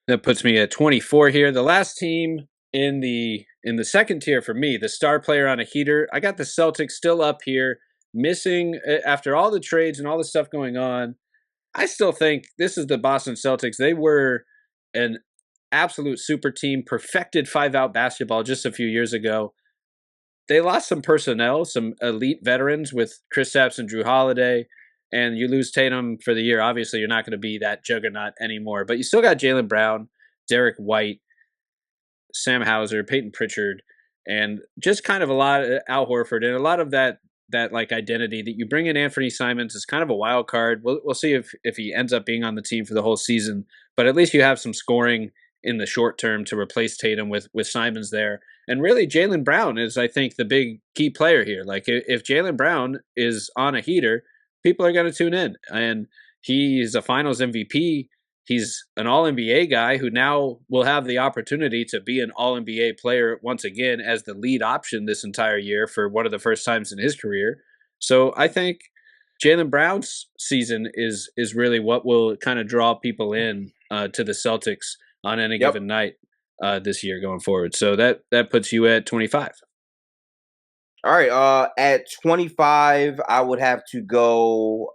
That puts me at 24 here. The last team in the second tier for me, the star player on a heater. I got the Celtics still up here, missing after all the trades and all the stuff going on. I still think this is the Boston Celtics. They were an absolute super team, perfected five-out basketball just a few years ago. They lost some personnel, some elite veterans with Kristaps and Drew Holiday, and you lose Tatum for the year. Obviously, you're not going to be that juggernaut anymore, but you still got Jaylen Brown, Derek White, Sam Hauser, Peyton Pritchard, and just kind of a lot of Al Horford and a lot of that like identity that you bring in. Anthony Simons is kind of a wild card. We'll see if he ends up being on the team for the whole season, but at least you have some scoring in the short term to replace Tatum with Simons there. And really, Jaylen Brown is, I think, the big key player here. Like if Jaylen Brown is on a heater, people are going to tune in, and he's a Finals MVP. He's an All NBA guy who now will have the opportunity to be an All NBA player once again as the lead option this entire year for one of the first times in his career. So I think Jaylen Brown's season is really what will kind of draw people in to the Celtics on any Yep. given night this year going forward. So that puts you at 25. All right. At 25, I would have to go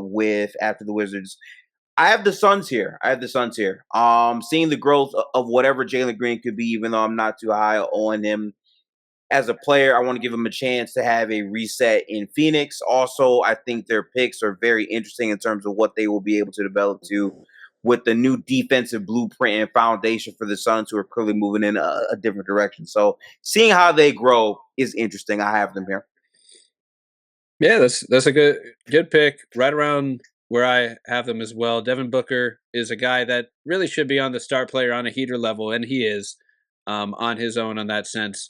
with after the Wizards. I have the Suns here. Seeing the growth of whatever Jalen Green could be, even though I'm not too high on him as a player, I want to give him a chance to have a reset in Phoenix. Also, I think their picks are very interesting in terms of what they will be able to develop to with the new defensive blueprint and foundation for the Suns, who are clearly moving in a different direction. So seeing how they grow is interesting. I have them here. Yeah, that's a good pick. Right around where I have them as well. Devin Booker is a guy that really should be on the star player on a heater level, and he is on his own in that sense.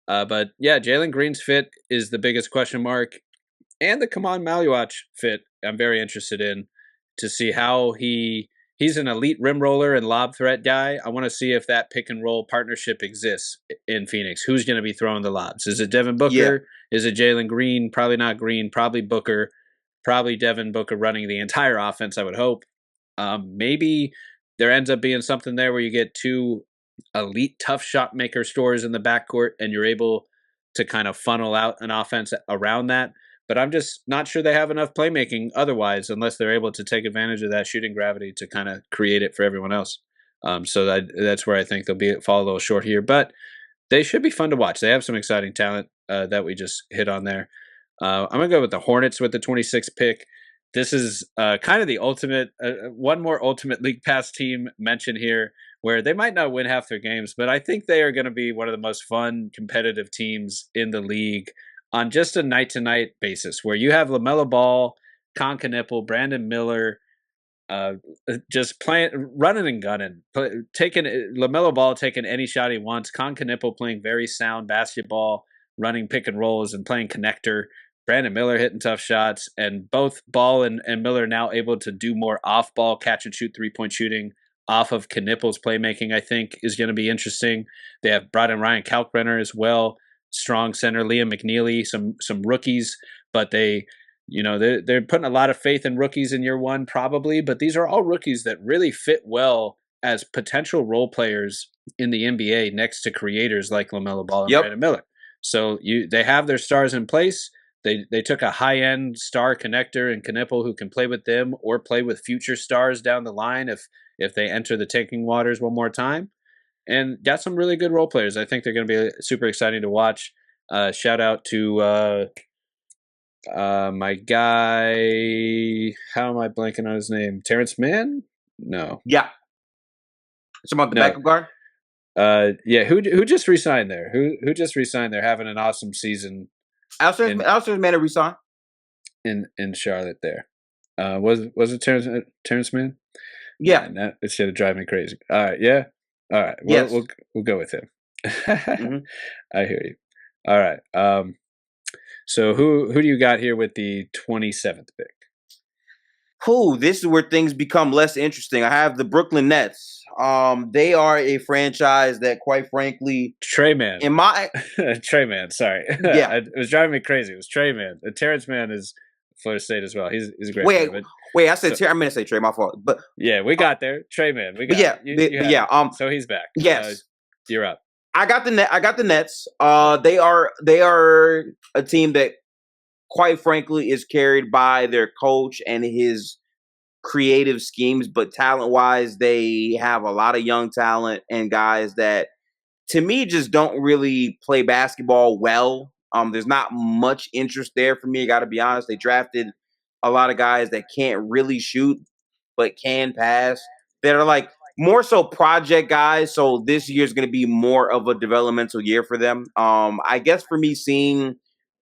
But yeah, Jalen Green's fit is the biggest question mark, and the Kaman Maluach fit. I'm very interested in to see how he's an elite rim roller and lob threat guy. I want to see if that pick and roll partnership exists in Phoenix. Who's going to be throwing the lobs? Is it Devin Booker? Yeah. Is it Jalen Green? Probably not Green. Probably Booker. Probably Devin Booker running the entire offense, I would hope. Maybe there ends up being something there where you get two elite tough shot maker stores in the backcourt and you're able to kind of funnel out an offense around that. But I'm just not sure they have enough playmaking otherwise, unless they're able to take advantage of that shooting gravity to kind of create it for everyone else. So that's where I think they'll fall a little short here. But they should be fun to watch. They have some exciting talent that we just hit on there. I'm going to go with the Hornets with the 26th pick. This is kind of the ultimate, one more ultimate league pass team mentioned here, where they might not win half their games, but I think they are going to be one of the most fun, competitive teams in the league on just a night-to-night basis, where you have LaMelo Ball, Con Knipple, Brandon Miller, just running and gunning, taking LaMelo Ball taking any shot he wants, Con Knipple playing very sound basketball, running pick and rolls and playing connector, Brandon Miller hitting tough shots, and both Ball and Miller now able to do more off-ball catch-and-shoot three-point shooting off of Knipple's playmaking, I think, is going to be interesting. They have brought in Ryan Kalkbrenner as well, strong center, Liam McNeely, some rookies, but they're putting a lot of faith in rookies in year one probably, but these are all rookies that really fit well as potential role players in the NBA next to creators like LaMelo Ball and Brandon Miller. So they have their stars in place. They took a high-end star connector in Knipple who can play with them or play with future stars down the line if they enter the tanking waters one more time, and got some really good role players. I think they're going to be super exciting to watch. Shout out to my guy. How am I blanking on his name? Terrence Mann? No. Yeah. It's about the backup guard? Yeah. Who just re-signed there? Who just re-signed there? Having an awesome season. Ausar's Mann re-signed in Charlotte. There was it Terrence Mann? Yeah, that it's gonna drive me crazy. All right, yeah, all right. We'll go with him. Mm-hmm. I hear you. All right. So who do you got here with the 27th pick? This is where things become less interesting. I have the Brooklyn Nets. They are a franchise that, quite frankly, Trae Man. Trae Man. Sorry, yeah, it was driving me crazy. It was Trae Man. The Terrence Man is Florida State as well. He's a great player. Wait, But wait. I said so Trae. I meant to say Trae. My fault. But yeah, we got there. Trae, man, we but got yeah, it. You but had yeah. it. So he's back. Yes. You're up. I got the net. I got the Nets. They are a team that, quite frankly, is carried by their coach and his creative schemes. But talent wise, they have a lot of young talent and guys that, to me, just don't really play basketball well. There's not much interest there for me. I got to be honest. They drafted a lot of guys that can't really shoot but can pass. That are like more so project guys. So this year is going to be more of a developmental year for them. I guess for me, seeing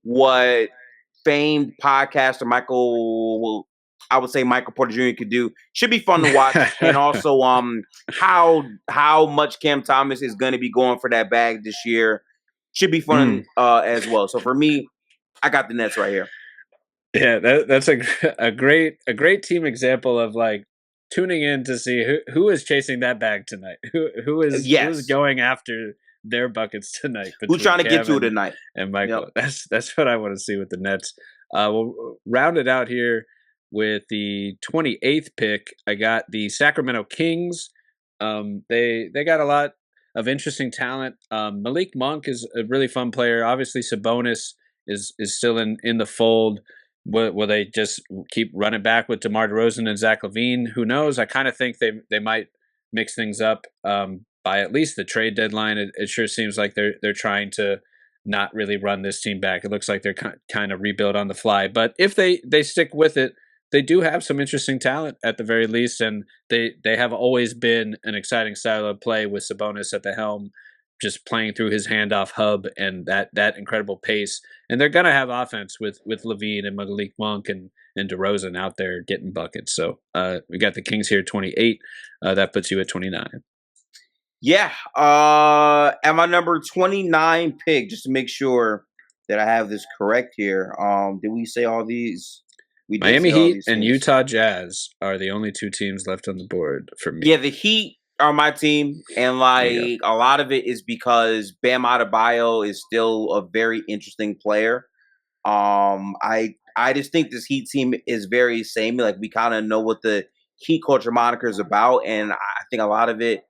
what famed podcaster I would say Michael Porter Jr. could do should be fun to watch, and also how much Cam Thomas is going to be going for that bag this year should be fun as well. So for me, I got the Nets right here. Yeah, that's a great team example of like tuning in to see who is chasing that bag tonight. Who is going after their buckets tonight? Who's trying to get to it tonight? And Michael. Yep. That's what I want to see with the Nets. We'll round it out here with the 28th pick. I got the Sacramento Kings. They got a lot of interesting talent. Malik Monk is a really fun player. Obviously, Sabonis is still in the fold. Will they just keep running back with DeMar DeRozan and Zach LaVine? Who knows? I kind of think they might mix things up by at least the trade deadline. It sure seems like they're trying to not really run this team back. It looks like they're kind of rebuild on the fly. But if they stick with it, they do have some interesting talent at the very least, and they have always been an exciting style of play with Sabonis at the helm, just playing through his handoff hub and that incredible pace. And they're going to have offense with LaVine and Malik Monk and DeRozan out there getting buckets. So we got the Kings here 28. That puts you at 29. Yeah. At my number 29 pick, just to make sure that I have this correct here. Did we say all these? We did. Miami Heat and Utah Jazz are the only two teams left on the board for me. Yeah, the Heat are my team, and like a lot of it is because Bam Adebayo is still a very interesting player. I just think this Heat team is very samey. Like, we kind of know what the Heat culture moniker is about, and I think a lot of it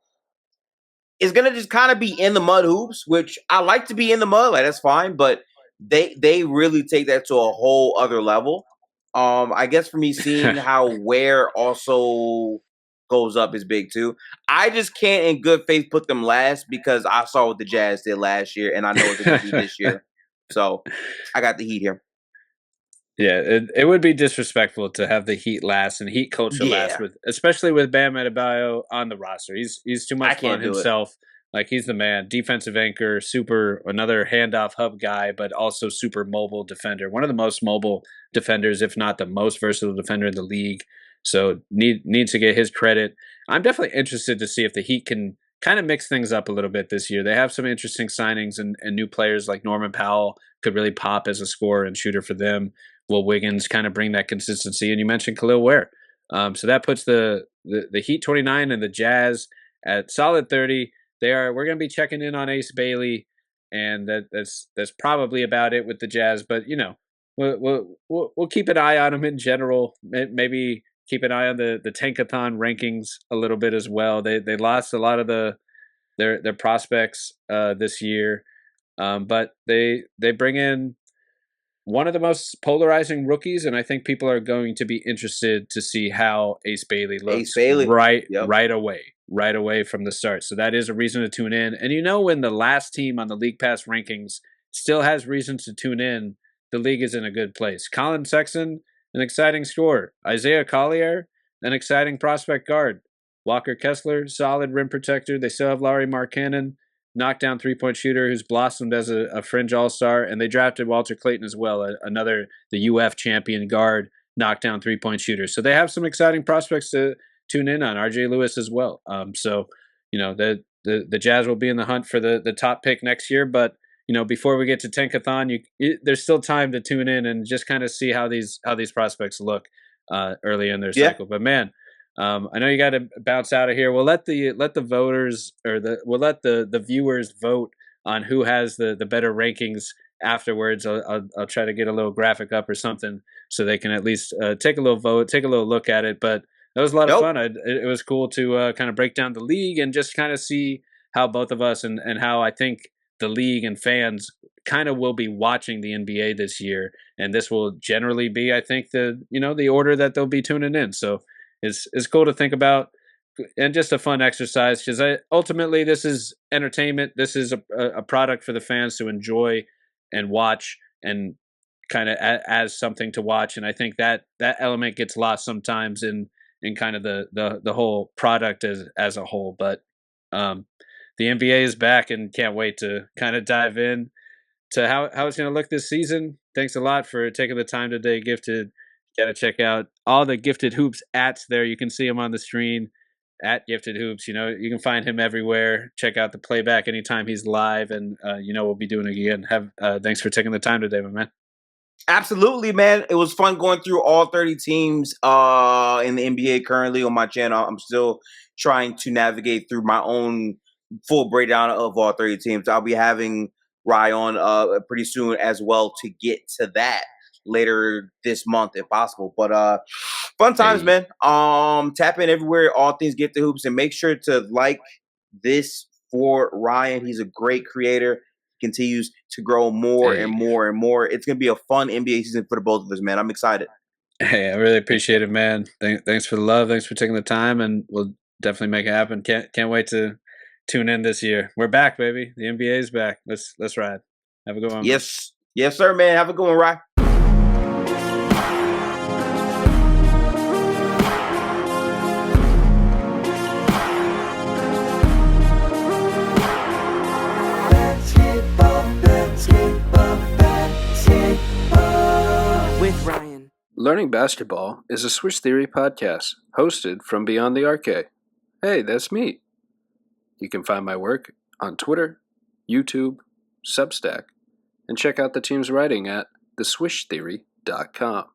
is gonna just kind of be in the mud hoops, which I like to be in the mud. Like, that's fine, but they really take that to a whole other level. I guess for me, seeing how Ware also goes up is big too. I just can't in good faith put them last because I saw what the Jazz did last year and I know what they're going to do this year. So I got the Heat here. Yeah, it would be disrespectful to have the Heat last and Heat culture last, especially with Bam Adebayo on the roster. He's too much fun himself. Like, he's the man. Defensive anchor, another handoff hub guy, but also super mobile defender. One of the most mobile defenders, if not the most versatile defender in the league. So needs to get his credit. I'm definitely interested to see if the Heat can kind of mix things up a little bit this year. They have some interesting signings and new players like Norman Powell could really pop as a scorer and shooter for them. Will Wiggins kind of bring that consistency? And you mentioned Khalil Ware. So that puts the Heat 29 and the Jazz at solid 30. We're going to be checking in on Ace Bailey, and that's probably about it with the Jazz. But we'll keep an eye on them in general. Maybe keep an eye on the Tankathon rankings a little bit as well. They lost a lot of their prospects this year, but they bring in one of the most polarizing rookies, and I think people are going to be interested to see how Ace Bailey looks right away from the start. So that is a reason to tune in. And when the last team on the League Pass rankings still has reasons to tune in, the league is in a good place. Colin Sexton, an exciting scorer. Isaiah Collier, an exciting prospect guard. Walker Kessler, solid rim protector. They still have Lauri Markkanen, knockdown three-point shooter who's blossomed as a fringe all-star. And they drafted Walter Clayton as well, the UF champion guard, knockdown three-point shooter. So they have some exciting prospects to tune in on. RJ Lewis as well. The Jazz will be in the hunt for the top pick next year. But before we get to Tankathon, there's still time to tune in and just kind of see how these prospects look early in their cycle. But man, I know you got to bounce out of here. We'll let the voters we'll let the viewers vote on who has the better rankings afterwards, I'll try to get a little graphic up or something so they can at least take a little vote, take a little look at it. But it was a lot of Nope. fun. It was cool to kind of break down the league and just kind of see how both of us and how I think the league and fans kind of will be watching the NBA this year, and this will generally be, I think, the order that they'll be tuning in. So it's cool to think about, and just a fun exercise because ultimately this is entertainment. This is a product for the fans to enjoy and watch and kind of as something to watch. And I think that element gets lost sometimes in kind of the whole product as a whole. But the NBA is back and can't wait to kind of dive in to how it's going to look this season. Thanks a lot for taking the time today, Gifted. Got to check out all the Gifted Hoops ats there. You can see them on the screen at Gifted Hoops. You can find him everywhere. Check out the playback anytime he's live, and we'll be doing it again. Thanks for taking the time today, my man. Absolutely, man. It was fun going through all 30 teams in the NBA currently on my channel. I'm still trying to navigate through my own full breakdown of all 30 teams. I'll be having Ryan pretty soon as well to get to that later this month if possible. But fun times, man. Tap in everywhere, all things Get the Hoops, and make sure to like this for Ryan. He's a great creator. Continues to grow more and more and more. It's going to be a fun NBA season for the both of us, man. I'm excited. Hey, I really appreciate it, man. Thanks for the love. Thanks for taking the time, and we'll definitely make it happen. Can't wait to tune in this year. We're back, baby. The NBA is back. Let's ride. Have a good one. Yes, yes, sir, man. Have a good one, Ryan. Learning Basketball is a Swish Theory podcast hosted from Beyond the Arcade. Hey, that's me. You can find my work on Twitter, YouTube, Substack, and check out the team's writing at theswishtheory.com.